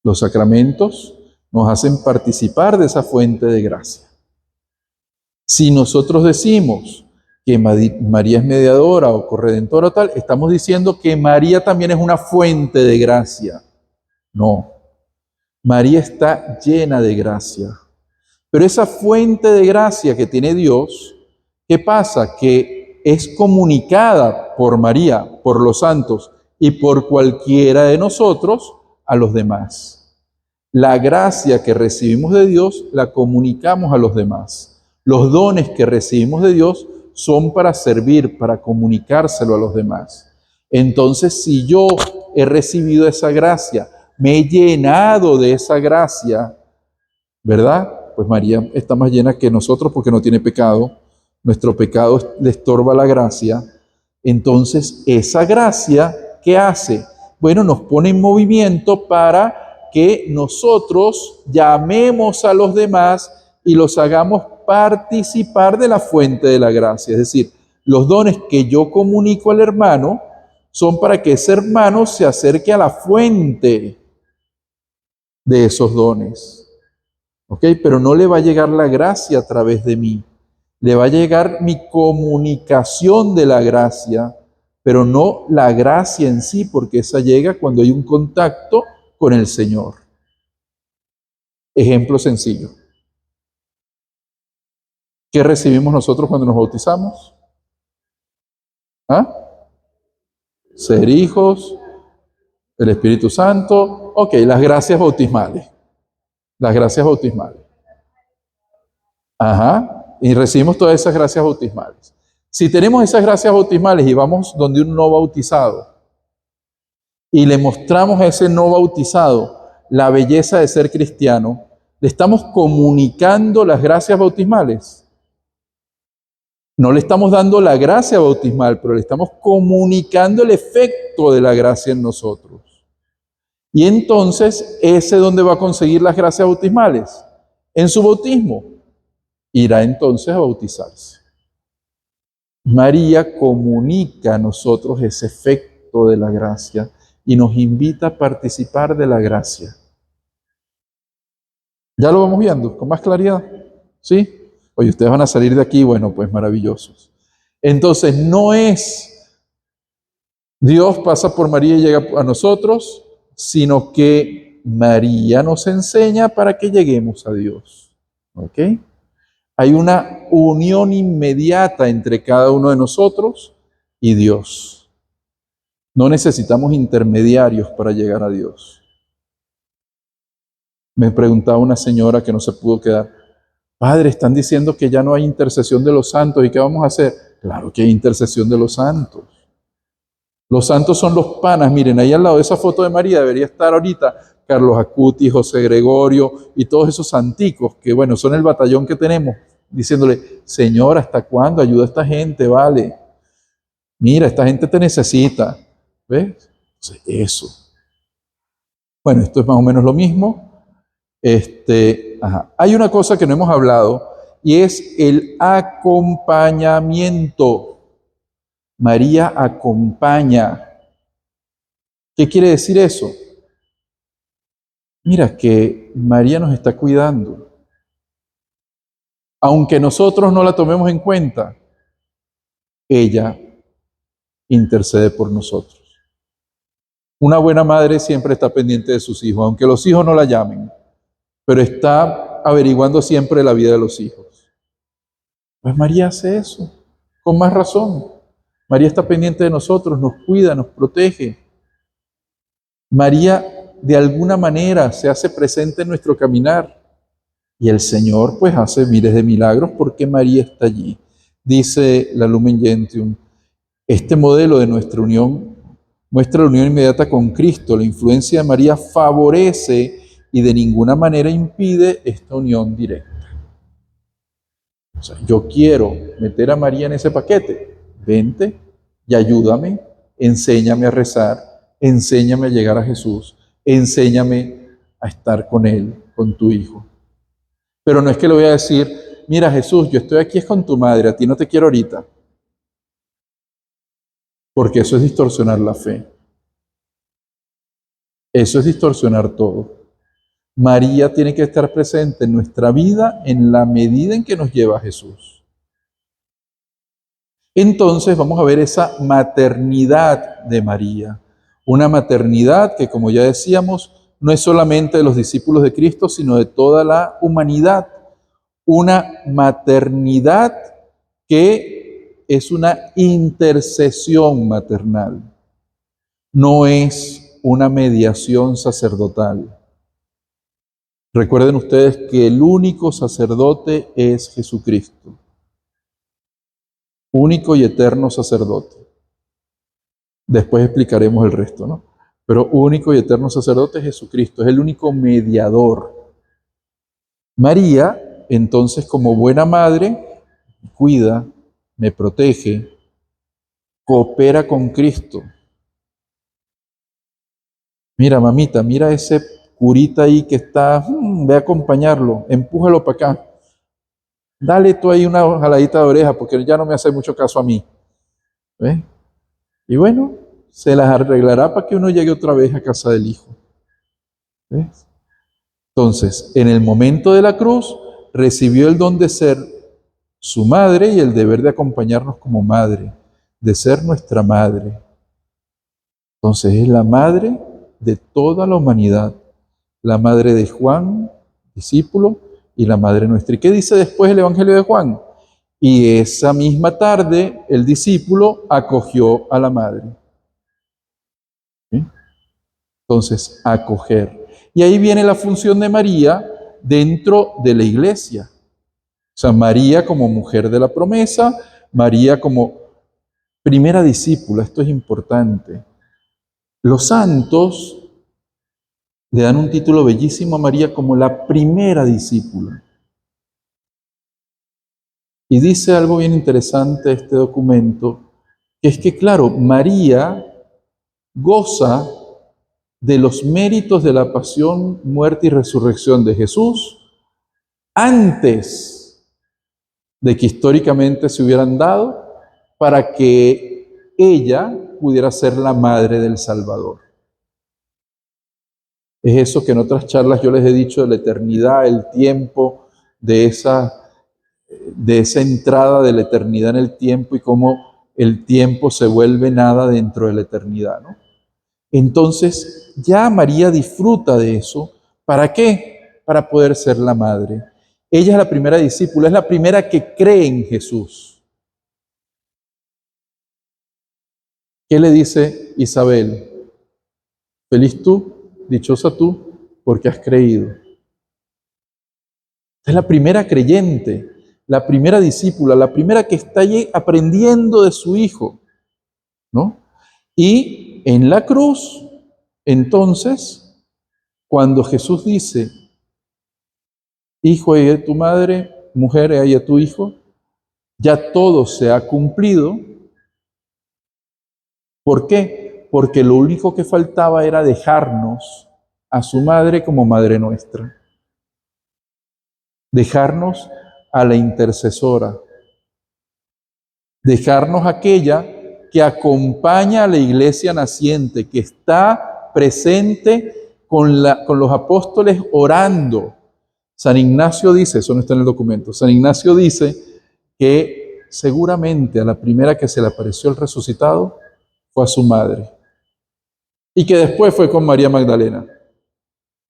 Los sacramentos nos hacen participar de esa fuente de gracia. Si nosotros decimos que María es mediadora o corredentora o tal, estamos diciendo que María también es una fuente de gracia. No, María está llena de gracia. Pero esa fuente de gracia que tiene Dios, ¿qué pasa? Que es comunicada por María, por los santos y por cualquiera de nosotros a los demás. La gracia que recibimos de Dios la comunicamos a los demás. Los dones que recibimos de Dios son para servir, para comunicárselo a los demás. Entonces, si yo he recibido esa gracia, me he llenado de esa gracia, ¿verdad? Pues María está más llena que nosotros porque no tiene pecado. Nuestro pecado le estorba la gracia. Entonces, esa gracia, ¿qué hace? Bueno, nos pone en movimiento para que nosotros llamemos a los demás y los hagamos participar de la fuente de la gracia. Es decir, los dones que yo comunico al hermano son para que ese hermano se acerque a la fuente de esos dones. ¿Ok? Pero no le va a llegar la gracia a través de mí. Le va a llegar mi comunicación de la gracia, pero no la gracia en sí, porque esa llega cuando hay un contacto con el Señor. Ejemplo sencillo. ¿Qué recibimos nosotros cuando nos bautizamos? ¿Ah? Ser hijos, el Espíritu Santo. Ok, las gracias bautismales. Las gracias bautismales. Ajá. Y recibimos todas esas gracias bautismales. Si tenemos esas gracias bautismales y vamos donde un no bautizado y le mostramos a ese no bautizado la belleza de ser cristiano, le estamos comunicando las gracias bautismales. No le estamos dando la gracia bautismal, pero le estamos comunicando el efecto de la gracia en nosotros. Y entonces, ¿ese dónde va a conseguir las gracias bautismales? En su bautismo. Irá entonces a bautizarse. María comunica a nosotros ese efecto de la gracia y nos invita a participar de la gracia. Ya lo vamos viendo con más claridad, ¿sí? Oye, ustedes van a salir de aquí, bueno, pues maravillosos. Entonces, no es Dios pasa por María y llega a nosotros, sino que María nos enseña para que lleguemos a Dios. ¿Ok? Hay una unión inmediata entre cada uno de nosotros y Dios. No necesitamos intermediarios para llegar a Dios. Me preguntaba una señora que no se pudo quedar. Padre, están diciendo que ya no hay intercesión de los santos. ¿Y qué vamos a hacer? Claro que hay intercesión de los santos. Los santos son los panas. Miren, ahí al lado de esa foto de María debería estar ahorita Carlos Acutis, José Gregorio y todos esos santicos que, bueno, son el batallón que tenemos, diciéndole, Señor, ¿hasta cuándo? Ayuda a esta gente, vale. Mira, esta gente te necesita. ¿Ves? Entonces, eso. Bueno, esto es más o menos lo mismo. Hay una cosa que no hemos hablado y es el acompañamiento. María acompaña. ¿Qué quiere decir eso? Mira que María nos está cuidando. Aunque nosotros no la tomemos en cuenta, ella intercede por nosotros. Una buena madre siempre está pendiente de sus hijos, aunque los hijos no la llamen, pero está averiguando siempre la vida de los hijos. Pues María hace eso, con más razón. María está pendiente de nosotros, nos cuida, nos protege. María de alguna manera se hace presente en nuestro caminar. Y el Señor pues hace miles de milagros porque María está allí. Dice la Lumen Gentium, este modelo de nuestra unión muestra la unión inmediata con Cristo. La influencia de María favorece y de ninguna manera impide esta unión directa. O sea, yo quiero meter a María en ese paquete. Vente y ayúdame, enséñame a rezar, enséñame a llegar a Jesús, enséñame a estar con Él, con tu Hijo. Pero no es que le voy a decir, mira Jesús, yo estoy aquí es con tu madre, a ti no te quiero ahorita. Porque eso es distorsionar la fe. Eso es distorsionar todo. María tiene que estar presente en nuestra vida en la medida en que nos lleva a Jesús. Entonces vamos a ver esa maternidad de María. Una maternidad que, como ya decíamos, no es solamente de los discípulos de Cristo, sino de toda la humanidad. Una maternidad que es una intercesión maternal. No es una mediación sacerdotal. Recuerden ustedes que el único sacerdote es Jesucristo. Único y eterno sacerdote. Después explicaremos el resto, ¿no? Pero único y eterno sacerdote es Jesucristo, es el único mediador. María, entonces, como buena madre, cuida, me protege, coopera con Cristo. Mira, mamita, mira ese curita ahí que está, ve a acompañarlo, empújalo para acá. Dale tú ahí una jaladita de oreja porque ya no me hace mucho caso a mí. ¿Ves? Y bueno, se las arreglará para que uno llegue otra vez a casa del Hijo. ¿Ves? Entonces, en el momento de la cruz, recibió el don de ser su madre y el deber de acompañarnos como madre, de ser nuestra madre. Entonces, es la madre de toda la humanidad, la madre de Juan, discípulo, y la madre nuestra. ¿Y qué dice después el Evangelio de Juan? Y esa misma tarde el discípulo acogió a la madre. ¿Sí? Entonces, acoger. Y ahí viene la función de María dentro de la iglesia. O sea, María como mujer de la promesa, María como primera discípula, esto es importante. Los santos le dan un título bellísimo a María como la primera discípula. Y dice algo bien interesante este documento, que es que, claro, María goza de los méritos de la pasión, muerte y resurrección de Jesús antes de que históricamente se hubieran dado para que ella pudiera ser la madre del Salvador. Es eso que en otras charlas yo les he dicho de la eternidad, el tiempo, de esa entrada de la eternidad en el tiempo y cómo el tiempo se vuelve nada dentro de la eternidad, ¿no? Entonces, ya María disfruta de eso. ¿Para qué? Para poder ser la madre. Ella es la primera discípula, es la primera que cree en Jesús. ¿Qué le dice Isabel? Feliz tú, dichosa tú, porque has creído. Es la primera creyente, la primera discípula, la primera que está allí aprendiendo de su hijo, ¿no? Y en la cruz, entonces, Cuando Jesús dice, hijo, ahí es tu madre, mujer, ahí es tu hijo, ya todo se ha cumplido. ¿Por qué? Porque lo único que faltaba era dejarnos a su madre como madre nuestra. Dejarnos a la intercesora. Dejarnos aquella que acompaña a la iglesia naciente, que está presente con los apóstoles orando. San Ignacio dice, eso no está en el documento, San Ignacio dice que seguramente a la primera que se le apareció el resucitado fue a su madre y que después fue con María Magdalena.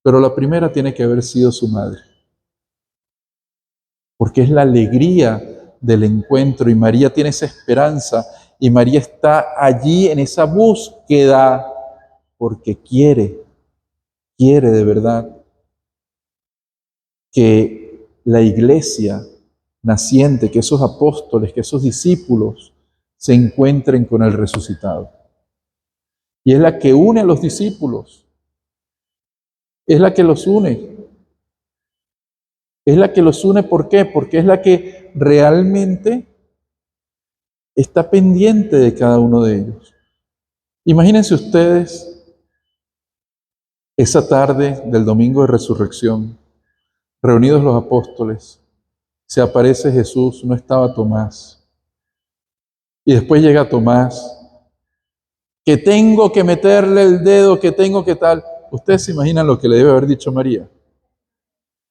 Pero la primera tiene que haber sido su madre, porque es la alegría del encuentro y María tiene esa esperanza y María está allí en esa búsqueda porque quiere de verdad que la iglesia naciente, que esos apóstoles, que esos discípulos se encuentren con el resucitado. Y es la que une a los discípulos, es la que los une. Es la que los une, ¿por qué? Porque es la que realmente está pendiente de cada uno de ellos. Imagínense ustedes esa tarde del domingo de resurrección, reunidos los apóstoles, se aparece Jesús, no estaba Tomás. Y después llega Tomás, que tengo que meterle el dedo, que tengo que tal. Ustedes se imaginan lo que le debe haber dicho María.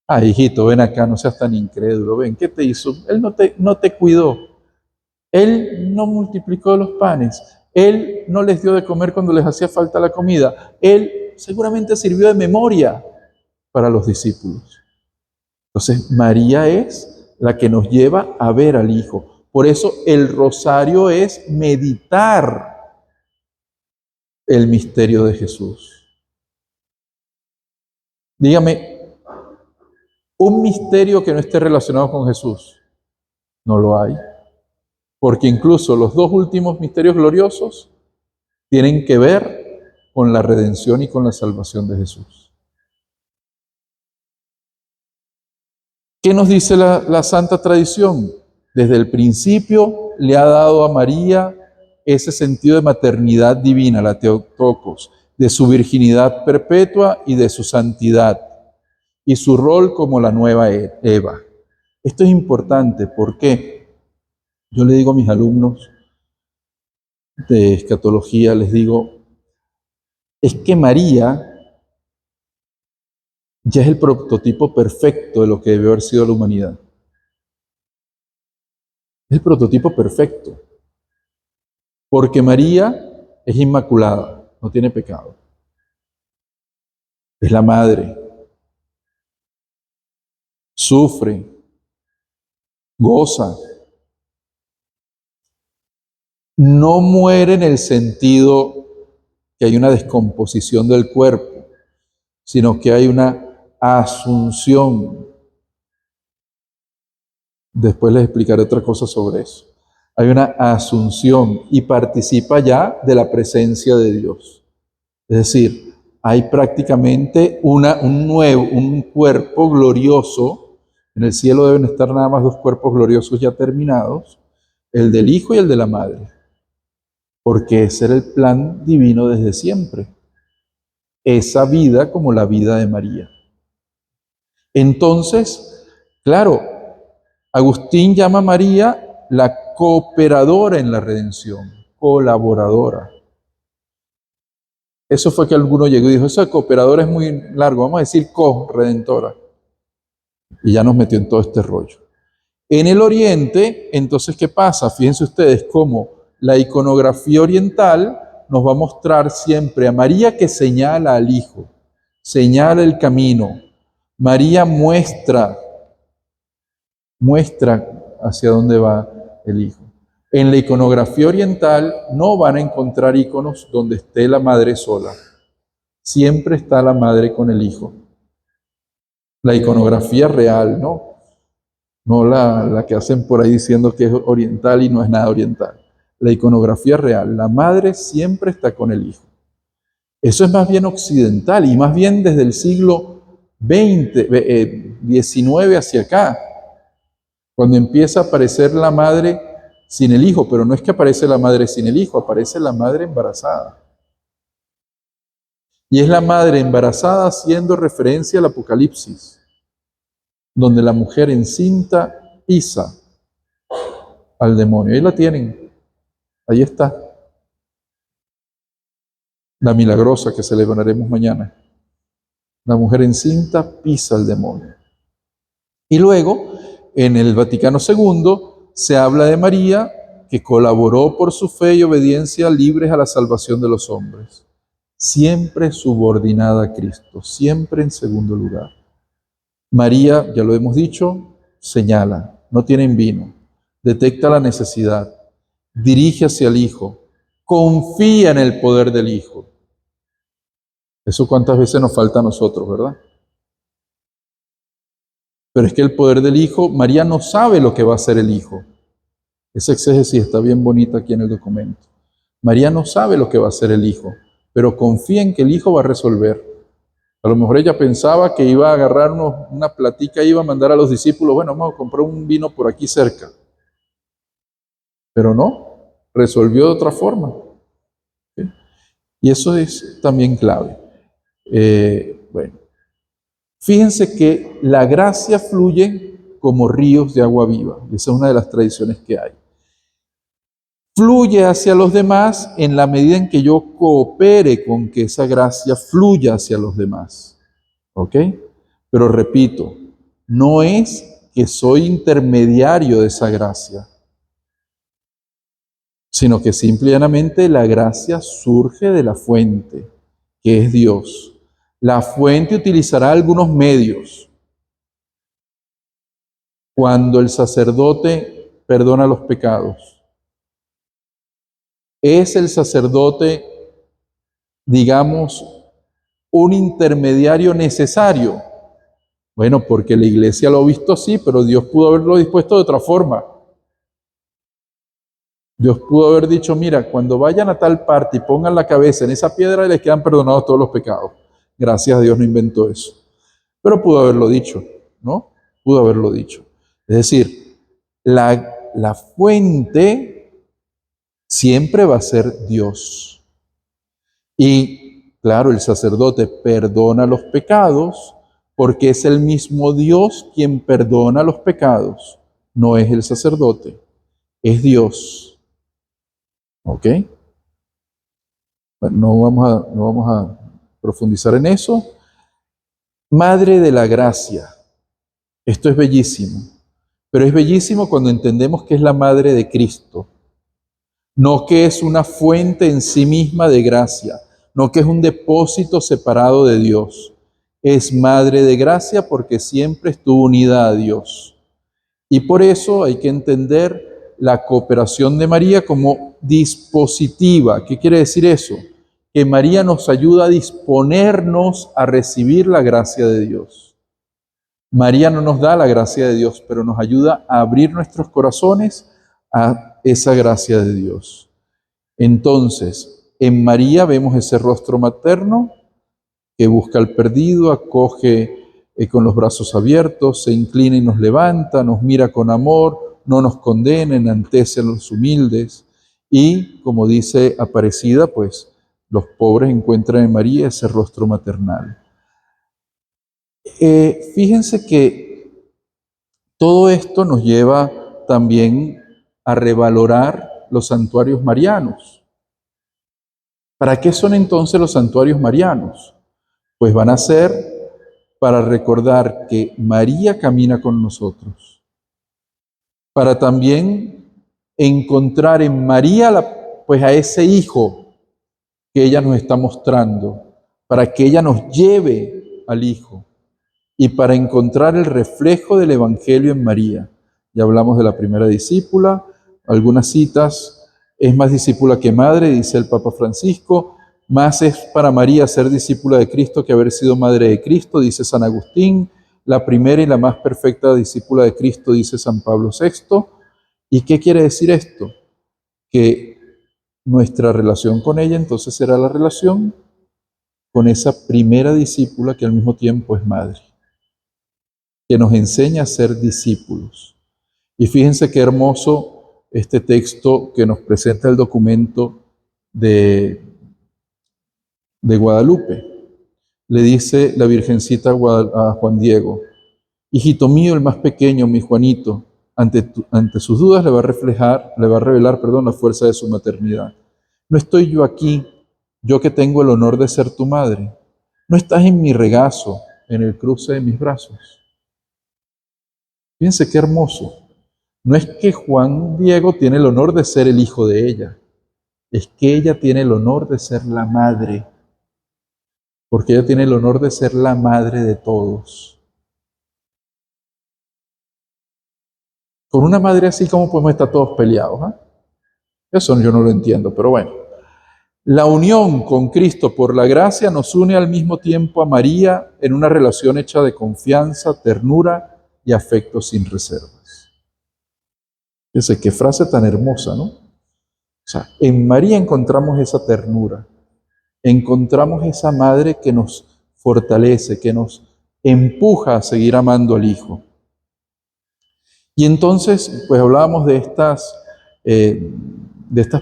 Ah, hijito, ven acá, no seas tan incrédulo, ven, ¿qué te hizo? Él no te cuidó. Él no multiplicó los panes. Él no les dio de comer cuando les hacía falta la comida. Él seguramente sirvió de memoria para los discípulos. Entonces, María es la que nos lleva a ver al Hijo. Por eso el rosario es meditar el misterio de Jesús. Dígame, un misterio que no esté relacionado con Jesús, no lo hay. Porque incluso los dos últimos misterios gloriosos tienen que ver con la redención y con la salvación de Jesús. ¿Qué nos dice la santa tradición? Desde el principio le ha dado a María ese sentido de maternidad divina, la Theotokos, de su virginidad perpetua y de su santidad, y su rol como la nueva Eva. Esto es importante porque yo le digo a mis alumnos de escatología, les digo, es que María ya es el prototipo perfecto de lo que debe haber sido la humanidad. Es el prototipo perfecto. Porque María es inmaculada, no tiene pecado. Es la madre. Sufre, goza. No muere en el sentido que hay una descomposición del cuerpo, sino que hay una asunción. Después les explicaré otra cosa sobre eso. Hay una asunción y participa ya de la presencia de Dios. Es decir, hay prácticamente un cuerpo glorioso. En el cielo deben estar nada más dos cuerpos gloriosos ya terminados, el del Hijo y el de la Madre. Porque ese era el plan divino desde siempre. Esa vida como la vida de María. Entonces, claro, Agustín llama a María la cooperadora en la redención, colaboradora. Eso fue que alguno llegó y dijo, esa cooperadora es muy largo, vamos a decir co-redentora. Y ya nos metió en todo este rollo. En el Oriente, entonces, ¿qué pasa? Fíjense ustedes cómo la iconografía oriental nos va a mostrar siempre a María que señala al Hijo, señala el camino. María muestra hacia dónde va el Hijo. En la iconografía oriental no van a encontrar iconos donde esté la madre sola. Siempre está la madre con el Hijo. La iconografía real, ¿no? No la que hacen por ahí diciendo que es oriental y no es nada oriental. La iconografía real, la madre siempre está con el Hijo. Eso es más bien occidental y más bien desde el siglo XIX hacia acá, cuando empieza a aparecer la madre sin el hijo, pero no es que aparece la madre sin el hijo, aparece la madre embarazada. Y es la madre embarazada haciendo referencia al Apocalipsis, donde la mujer encinta pisa al demonio. Ahí la tienen, ahí está, la milagrosa que celebraremos mañana. La mujer encinta pisa al demonio. Y luego, en el Vaticano II, se habla de María, que colaboró por su fe y obediencia libres a la salvación de los hombres. Siempre subordinada a Cristo, siempre en segundo lugar. María, ya lo hemos dicho, señala, no tienen vino, detecta la necesidad, dirige hacia el Hijo, confía en el poder del Hijo. Eso cuántas veces nos falta a nosotros, ¿verdad? Pero es que el poder del Hijo, María no sabe lo que va a hacer el Hijo. Esa exégesis está bien bonita aquí en el documento. María no sabe lo que va a hacer el Hijo, pero confía en que el Hijo va a resolver. A lo mejor ella pensaba que iba a agarrar una platica y iba a mandar a los discípulos, bueno, vamos a comprar un vino por aquí cerca. Pero no, resolvió de otra forma. ¿Sí? Y eso es también clave. Bueno, fíjense que la gracia fluye como ríos de agua viva. Esa es una de las tradiciones que hay. Fluye hacia los demás en la medida en que yo coopere con que esa gracia fluya hacia los demás. ¿Ok? Pero repito, no es que soy intermediario de esa gracia, sino que simplemente la gracia surge de la fuente, que es Dios. La fuente utilizará algunos medios. Cuando el sacerdote perdona los pecados, ¿es el sacerdote, digamos, un intermediario necesario? Bueno, porque la iglesia lo ha visto así, pero Dios pudo haberlo dispuesto de otra forma. Dios pudo haber dicho, mira, cuando vayan a tal parte y pongan la cabeza en esa piedra, les quedan perdonados todos los pecados. Gracias a Dios no inventó eso. Pero pudo haberlo dicho, ¿no? Pudo haberlo dicho. Es decir, la fuente siempre va a ser Dios. Y claro, el sacerdote perdona los pecados porque es el mismo Dios quien perdona los pecados. No es el sacerdote, es Dios. ¿Ok? Bueno, no vamos a profundizar en eso. Madre de la gracia. Esto es bellísimo. Pero es bellísimo cuando entendemos que es la madre de Cristo. No que es una fuente en sí misma de gracia. No que es un depósito separado de Dios. Es madre de gracia porque siempre estuvo unida a Dios. Y por eso hay que entender la cooperación de María como dispositiva. ¿Qué quiere decir eso? Que María nos ayuda a disponernos a recibir la gracia de Dios. María no nos da la gracia de Dios, pero nos ayuda a abrir nuestros corazones a esa gracia de Dios. Entonces, en María vemos ese rostro materno que busca al perdido, acoge con los brazos abiertos, se inclina y nos levanta, nos mira con amor, no nos condena, enaltece a los humildes. Y, como dice Aparecida, pues los pobres encuentran en María ese rostro maternal. Fíjense que todo esto nos lleva también a revalorar los santuarios marianos. ¿Para qué son entonces los santuarios marianos? Pues van a ser para recordar que María camina con nosotros, para también encontrar en María pues a ese hijo que ella nos está mostrando, para que ella nos lleve al hijo y para encontrar el reflejo del Evangelio en María. Ya hablamos de la primera discípula, algunas citas, es más discípula que madre, dice el Papa Francisco. Más es para María ser discípula de Cristo que haber sido madre de Cristo, dice San Agustín. La primera y la más perfecta discípula de Cristo, dice San Pablo VI. ¿Y qué quiere decir esto? Que nuestra relación con ella entonces será la relación con esa primera discípula que al mismo tiempo es madre, que nos enseña a ser discípulos. Y fíjense qué hermoso este texto que nos presenta el documento de Guadalupe. Le dice la Virgencita a Juan Diego: hijito mío, el más pequeño, mi Juanito, ante sus dudas le va a revelar, la fuerza de su maternidad. No estoy yo aquí, yo que tengo el honor de ser tu madre. No estás en mi regazo, en el cruce de mis brazos. Fíjense qué hermoso. No es que Juan Diego tiene el honor de ser el hijo de ella, es que ella tiene el honor de ser la madre, porque ella tiene el honor de ser la madre de todos. Con una madre así, ¿cómo podemos estar todos peleados? Eso yo no lo entiendo, pero bueno. La unión con Cristo por la gracia nos une al mismo tiempo a María en una relación hecha de confianza, ternura y afecto sin reservas. Fíjense qué frase tan hermosa, ¿no? O sea, en María encontramos esa ternura, encontramos esa madre que nos fortalece, que nos empuja a seguir amando al Hijo. Y entonces, pues hablábamos de estas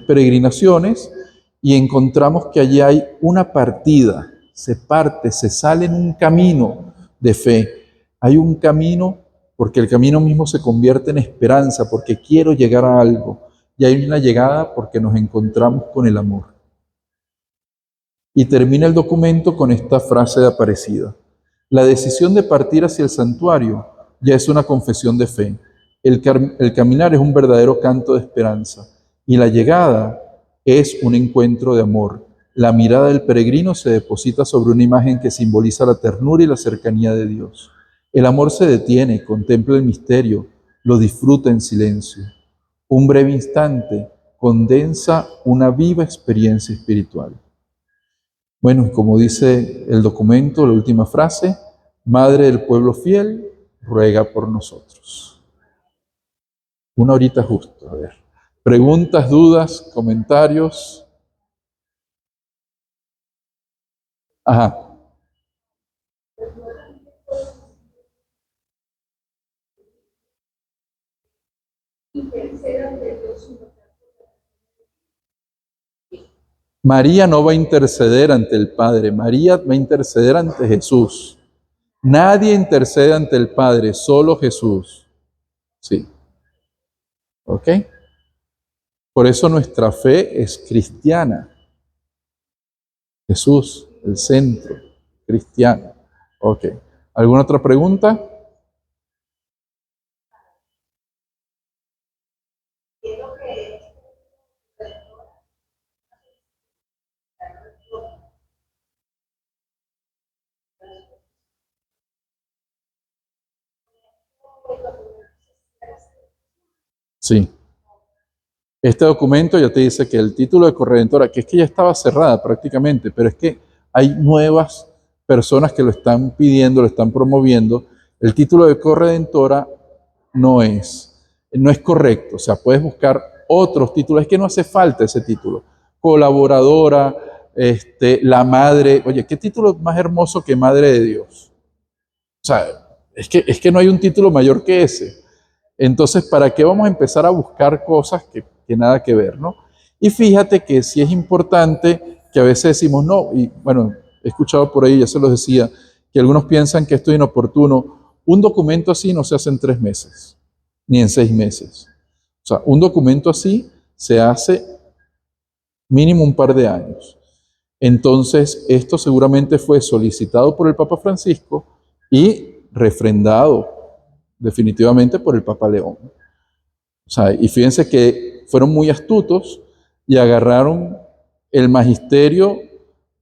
peregrinaciones y encontramos que allí hay una partida, se parte, se sale en un camino de fe. Hay un camino porque el camino mismo se convierte en esperanza, porque quiero llegar a algo. Y hay una llegada porque nos encontramos con el amor. Y termina el documento con esta frase de Aparecida: la decisión de partir hacia el santuario ya es una confesión de fe. El caminar es un verdadero canto de esperanza y la llegada es un encuentro de amor. La mirada del peregrino se deposita sobre una imagen que simboliza la ternura y la cercanía de Dios. El amor se detiene, contempla el misterio, lo disfruta en silencio. Un breve instante condensa una viva experiencia espiritual. Bueno, como dice el documento, la última frase: Madre del pueblo fiel, ruega por nosotros. Una horita justo, a ver. Preguntas, dudas, comentarios. Ajá. María no va a interceder ante el Padre, María va a interceder ante Jesús. Nadie intercede ante el Padre, solo Jesús. Sí. ¿Ok? Por eso nuestra fe es cristiana. Jesús, el centro, cristiano. Ok. ¿Alguna otra pregunta? Sí. Este documento ya te dice que el título de corredentora, que es que ya estaba cerrada prácticamente, pero es que hay nuevas personas que lo están pidiendo, lo están promoviendo. El título de corredentora no es correcto. O sea, puedes buscar otros títulos. Es que no hace falta ese título. Colaboradora, la madre. Oye, ¿qué título más hermoso que Madre de Dios? O sea, es que no hay un título mayor que ese. Entonces, ¿para qué vamos a empezar a buscar cosas que nada que ver, ¿no? Y fíjate que sí es importante que a veces decimos no, y bueno, he escuchado por ahí, ya se los decía, que algunos piensan que esto es inoportuno. Un documento así no se hace en 3 meses, ni en 6 meses. O sea, un documento así se hace mínimo un par de años. Entonces, esto seguramente fue solicitado por el Papa Francisco y refrendado definitivamente por el Papa León. O sea, y fíjense que fueron muy astutos y agarraron el magisterio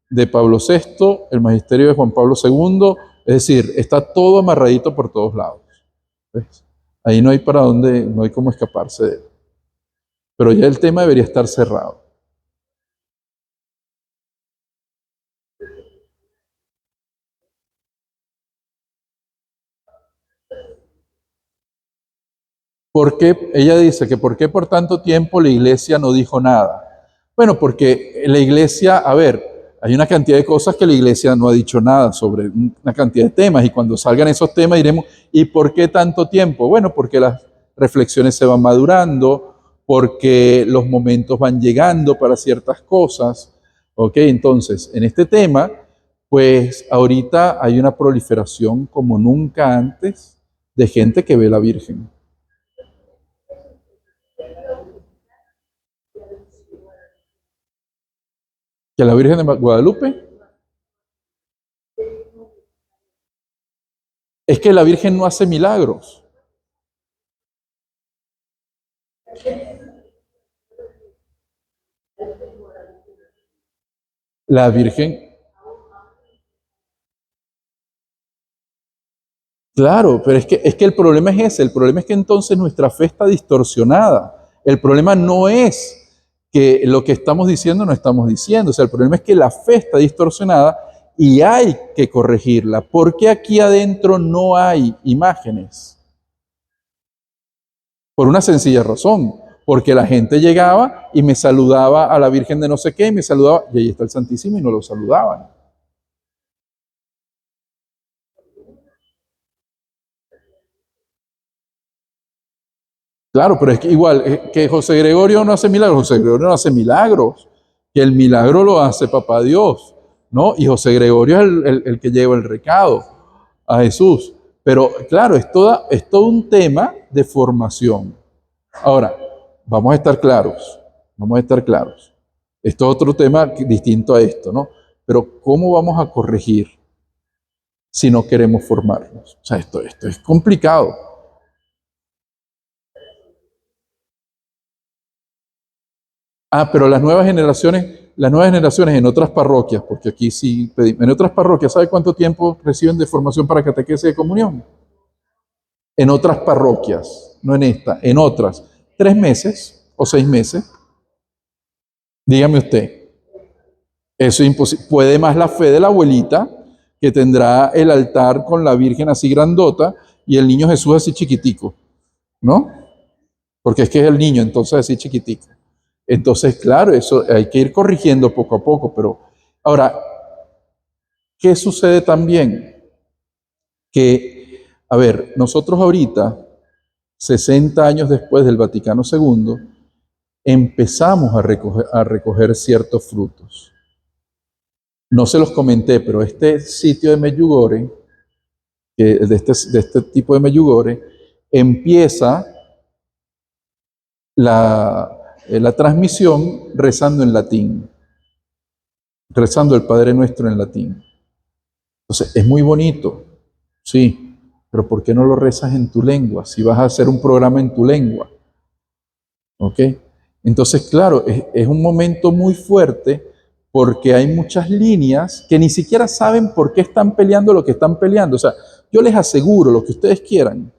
de Pablo VI, el magisterio de Juan Pablo II, es decir, está todo amarradito por todos lados. ¿Ves? Ahí no hay para dónde, no hay cómo escaparse de él. Pero ya el tema debería estar cerrado. ¿Por qué? Ella dice que ¿por qué por tanto tiempo la iglesia no dijo nada? Bueno, porque la iglesia, a ver, hay una cantidad de cosas que la iglesia no ha dicho nada sobre, una cantidad de temas, y cuando salgan esos temas diremos, ¿y por qué tanto tiempo? Bueno, porque las reflexiones se van madurando, porque los momentos van llegando para ciertas cosas, ¿ok? Entonces, en este tema, pues ahorita hay una proliferación como nunca antes de gente que ve a la Virgen. Que la Virgen de Guadalupe, es que la Virgen no hace milagros. La Virgen, claro, pero es que el problema es ese, el problema es que entonces nuestra fe está distorsionada. El problema no es que lo que estamos diciendo no estamos diciendo, o sea, el problema es que la fe está distorsionada y hay que corregirla. ¿Por qué aquí adentro no hay imágenes? Por una sencilla razón, porque la gente llegaba y me saludaba a la Virgen de no sé qué, y me saludaba, y ahí está el Santísimo, y no lo saludaban. Claro, pero es que igual, que José Gregorio no hace milagros, José Gregorio no hace milagros, que el milagro lo hace Papá Dios, ¿no? Y José Gregorio es el que lleva el recado a Jesús. Pero claro, es todo un tema de formación. Ahora, vamos a estar claros, vamos a estar claros. Esto es otro tema distinto a esto, ¿no? Pero ¿cómo vamos a corregir si no queremos formarnos? O sea, esto es complicado. Ah, pero las nuevas generaciones en otras parroquias, porque aquí sí pedimos, en otras parroquias, ¿sabe cuánto tiempo reciben de formación para catequesis de comunión? En otras parroquias, no en esta, en otras, 3 meses o 6 meses. Dígame usted, eso es imposible. Puede más la fe de la abuelita, que tendrá el altar con la Virgen así grandota y el niño Jesús así chiquitico, ¿no? Porque es que es el niño, entonces así chiquitico. Entonces, claro, eso hay que ir corrigiendo poco a poco, pero ahora, ¿qué sucede también? Que, a ver, nosotros ahorita, 60 años después del Vaticano II, empezamos a recoger ciertos frutos. No se los comenté, pero este sitio de Medjugorje, de este tipo de Medjugorje, empieza la transmisión rezando en latín, rezando el Padre Nuestro en latín. Entonces, es muy bonito, sí, pero ¿por qué no lo rezas en tu lengua? Si vas a hacer un programa en tu lengua, ¿ok? Entonces, claro, es un momento muy fuerte porque hay muchas líneas que ni siquiera saben por qué están peleando lo que están peleando. O sea, yo les aseguro lo que ustedes quieran,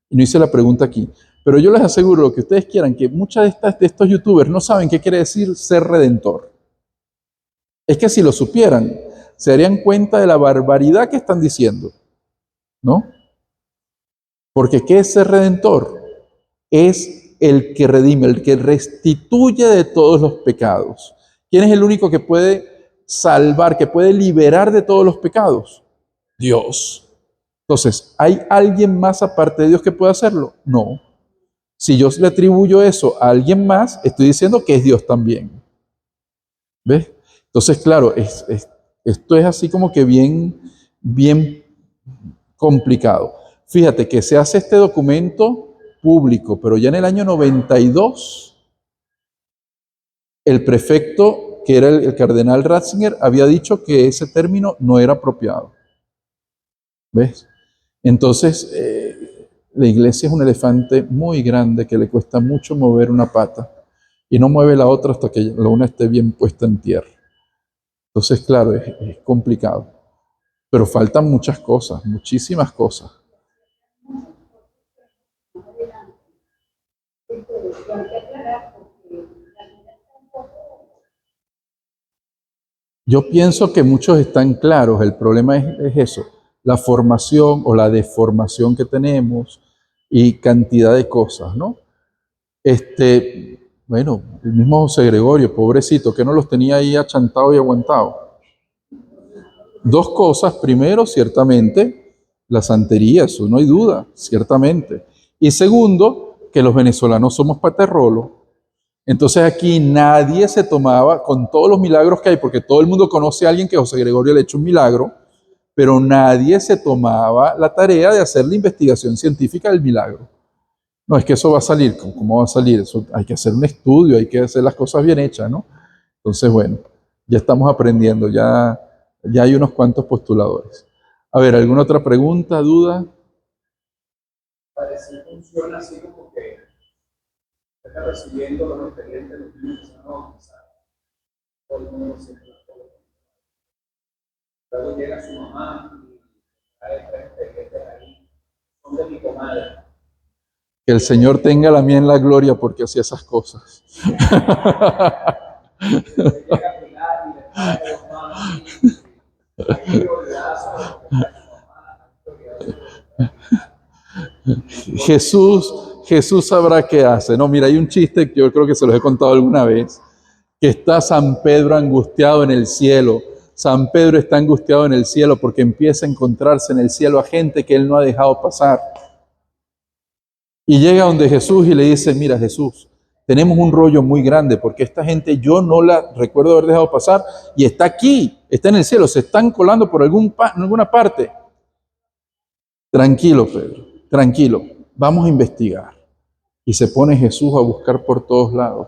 y no hice la pregunta aquí, pero yo les aseguro lo que ustedes quieran, que muchas de estos youtubers no saben qué quiere decir ser redentor. Es que si lo supieran, se darían cuenta de la barbaridad que están diciendo, ¿no? Porque ¿qué es ser redentor? Es el que redime, el que restituye de todos los pecados. ¿Quién es el único que puede salvar, que puede liberar de todos los pecados? Dios. Entonces, ¿hay alguien más aparte de Dios que pueda hacerlo? No. Si yo le atribuyo eso a alguien más, estoy diciendo que es Dios también. ¿Ves? Entonces, claro, esto es así como que bien, bien complicado. Fíjate que se hace este documento público, pero ya en el año 92, el prefecto, que era el cardenal Ratzinger, había dicho que ese término no era apropiado. ¿Ves? Entonces, la iglesia es un elefante muy grande que le cuesta mucho mover una pata y no mueve la otra hasta que la una esté bien puesta en tierra. Entonces, claro, es complicado. Pero faltan muchas cosas, muchísimas cosas. Yo pienso que muchos están claros, el problema es eso, la formación o la deformación que tenemos y cantidad de cosas, ¿no? Bueno, el mismo José Gregorio, pobrecito, que no los tenía ahí achantados y aguantados. Dos cosas. Primero, ciertamente, la santería, eso no hay duda, ciertamente. Y segundo, que los venezolanos somos paterrolos. Entonces aquí nadie se tomaba, con todos los milagros que hay, porque todo el mundo conoce a alguien que José Gregorio le ha hecho un milagro, pero nadie se tomaba la tarea de hacer la investigación científica del milagro. No, es que eso va a salir. ¿Cómo va a salir? Eso hay que hacer un estudio, hay que hacer las cosas bien hechas, ¿no? Entonces, bueno, ya estamos aprendiendo, ya hay unos cuantos postuladores. A ver, ¿alguna otra pregunta, duda? Parece que funciona así como que está recibiendo los expedientes, los niños, no, todo el mundo siempre la cosa. Luego llega su mamá y trae tres expedientes ahí, son de mi comadre. Que el Señor tenga la mía en la gloria porque hacía esas cosas. Llega Pilar y le trae los manos y hay prioridad sobre lo que trae su mamá, hay prioridad. Jesús sabrá qué hace. No, mira, hay un chiste que yo creo que se los he contado alguna vez, que está San Pedro angustiado en el cielo. San Pedro está angustiado en el cielo porque empieza a encontrarse en el cielo a gente que él no ha dejado pasar. Y llega donde Jesús y le dice, mira Jesús, tenemos un rollo muy grande porque esta gente yo no la recuerdo haber dejado pasar y está aquí, está en el cielo, se están colando por alguna parte. Tranquilo, Pedro, tranquilo, vamos a investigar. Y se pone Jesús a buscar por todos lados.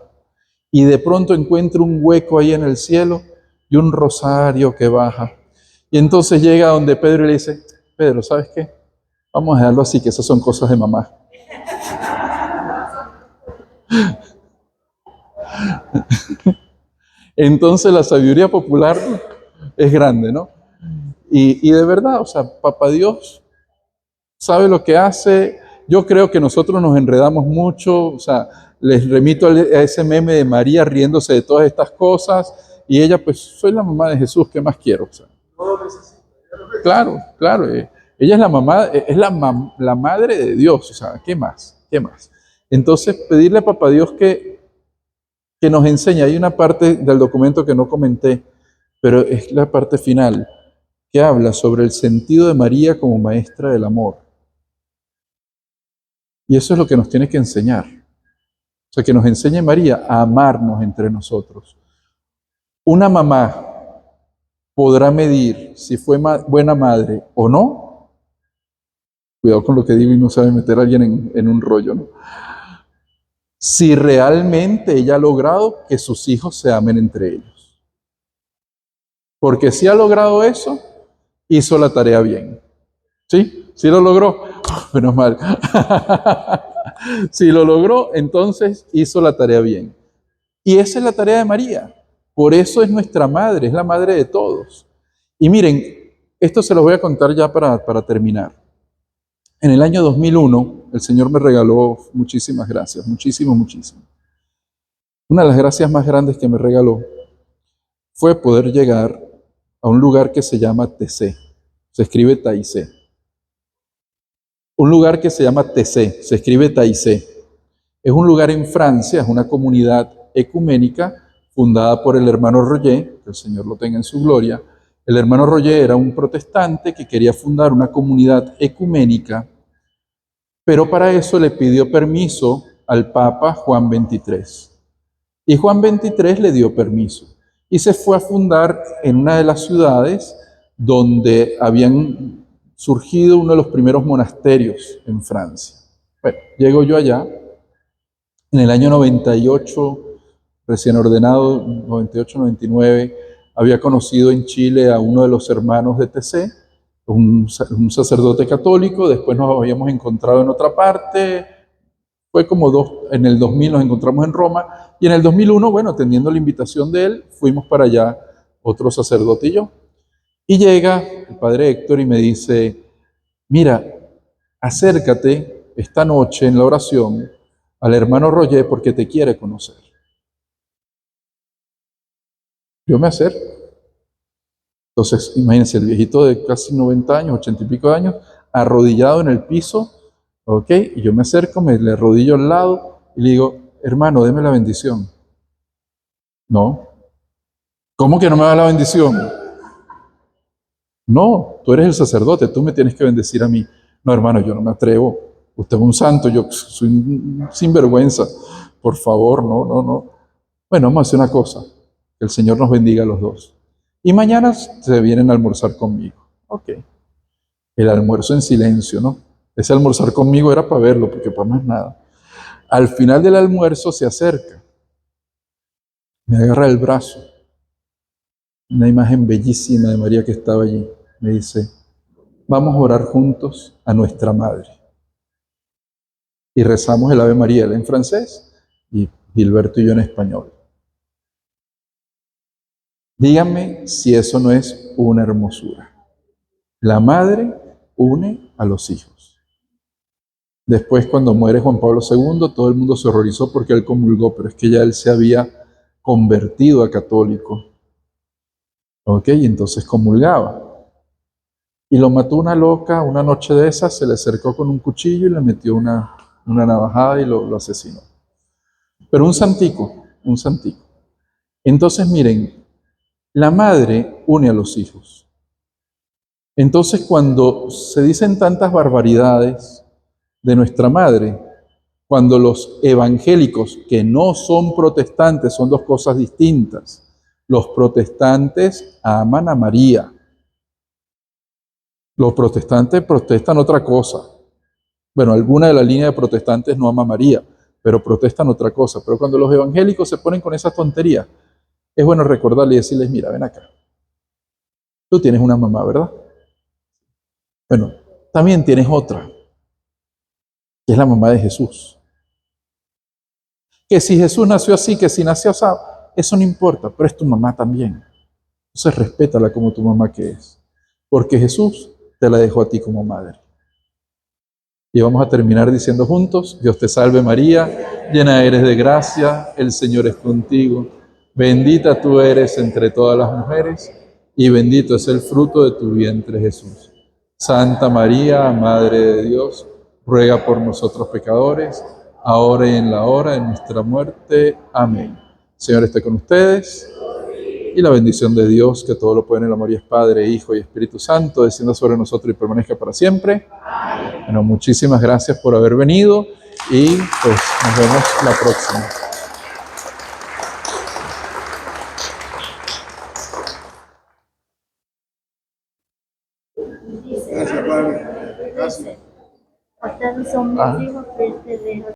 Y de pronto encuentra un hueco ahí en el cielo y un rosario que baja. Y entonces llega donde Pedro y le dice, Pedro, ¿sabes qué? Vamos a dejarlo así, que esas son cosas de mamá. Entonces la sabiduría popular es grande, ¿no? Y de verdad, o sea, Papá Dios sabe lo que hace. Yo creo que nosotros nos enredamos mucho, o sea, les remito a ese meme de María riéndose de todas estas cosas y ella, pues, soy la mamá de Jesús, ¿qué más quiero? O sea, claro, claro, ella es la mamá, es la madre de Dios, o sea, ¿qué más? ¿Qué más? Entonces, pedirle a Papá Dios que nos enseñe. Hay una parte del documento que no comenté, pero es la parte final, que habla sobre el sentido de María como maestra del amor. Y eso es lo que nos tiene que enseñar. O sea, que nos enseñe María a amarnos entre nosotros. Una mamá podrá medir si fue buena madre o no. Cuidado con lo que digo y no sabe meter a alguien en un rollo, ¿no? Si realmente ella ha logrado que sus hijos se amen entre ellos. Porque si ha logrado eso, hizo la tarea bien. ¿Sí? ¿Sí lo logró? Menos mal. Si lo logró, entonces hizo la tarea bien. Y esa es la tarea de María. Por eso es nuestra madre, es la madre de todos. Y miren, esto se los voy a contar ya para terminar. En el año 2001, el Señor me regaló muchísimas gracias, muchísimo, muchísimo. Una de las gracias más grandes que me regaló fue poder llegar a un lugar que se llama Tessé. Se escribe Taizé. Un lugar que se llama Tessé, se escribe Taizé. Es un lugar en Francia, es una comunidad ecuménica fundada por el hermano Roger, que el Señor lo tenga en su gloria. El hermano Roger era un protestante que quería fundar una comunidad ecuménica, pero para eso le pidió permiso al Papa Juan XXIII. Y Juan XXIII le dio permiso y se fue a fundar en una de las ciudades donde habían surgido uno de los primeros monasterios en Francia. Bueno, llego yo allá, en el año 98, recién ordenado, 98-99, había conocido en Chile a uno de los hermanos de TC, un sacerdote católico, después nos habíamos encontrado en otra parte, fue como en el 2000 nos encontramos en Roma, y en el 2001, bueno, atendiendo la invitación de él, fuimos para allá, otro sacerdote y yo. Y llega el padre Héctor y me dice, mira, acércate esta noche en la oración al hermano Roger porque te quiere conocer. Yo me acerco. Entonces, imagínense, el viejito de casi 90 años, 80 y pico de años, arrodillado en el piso, ¿ok? Y yo me acerco, le arrodillo al lado y le digo, hermano, deme la bendición. No. ¿Cómo que no me da la bendición? No, tú eres el sacerdote, tú me tienes que bendecir a mí. No, hermano, yo no me atrevo. Usted es un santo, yo soy un sinvergüenza. Por favor, no, no, no. Bueno, vamos a hacer una cosa. Que el Señor nos bendiga a los dos. Y mañana se vienen a almorzar conmigo. Ok. El almuerzo en silencio, ¿no? Ese almorzar conmigo era para verlo, porque para más nada. Al final del almuerzo se acerca, me agarra el brazo, una imagen bellísima de María que estaba allí. Me dice, vamos a orar juntos a nuestra Madre. Y rezamos el Ave María, él en francés y Gilberto y yo en español. Díganme si eso no es una hermosura. La madre une a los hijos. Después, cuando muere Juan Pablo II, todo el mundo se horrorizó porque él comulgó, pero es que ya él se había convertido a católico. ¿Ok? Y entonces comulgaba. Y lo mató una loca, una noche de esas, se le acercó con un cuchillo y le metió una navajada y lo asesinó. Pero un santico, un santico. Entonces, miren, la madre une a los hijos. Entonces, cuando se dicen tantas barbaridades de nuestra madre, cuando los evangélicos que no son protestantes, son dos cosas distintas. Los protestantes aman a María. Los protestantes protestan otra cosa. Bueno, alguna de la línea de protestantes no ama a María, pero protestan otra cosa. Pero cuando los evangélicos se ponen con esa tontería, es bueno recordarles y decirles, mira, ven acá. Tú tienes una mamá, ¿verdad? Bueno, también tienes otra, que es la mamá de Jesús. Que si Jesús nació así, que si nació así, eso no importa, pero es tu mamá también. Entonces respétala como tu mamá que es. Porque Jesús te la dejó a ti como madre. Y vamos a terminar diciendo juntos, Dios te salve María, llena eres de gracia, el Señor es contigo. Bendita tú eres entre todas las mujeres y bendito es el fruto de tu vientre Jesús. Santa María, Madre de Dios, ruega por nosotros pecadores, ahora y en la hora de nuestra muerte. Amén. Señor esté con ustedes. Y la bendición de Dios, que todo lo puede en el amor y es Padre, Hijo y Espíritu Santo, descienda sobre nosotros y permanezca para siempre. Bueno, muchísimas gracias por haber venido y pues nos vemos la próxima. Gracias, Padre. Gracias. Ustedes son mis hijos que te dejo.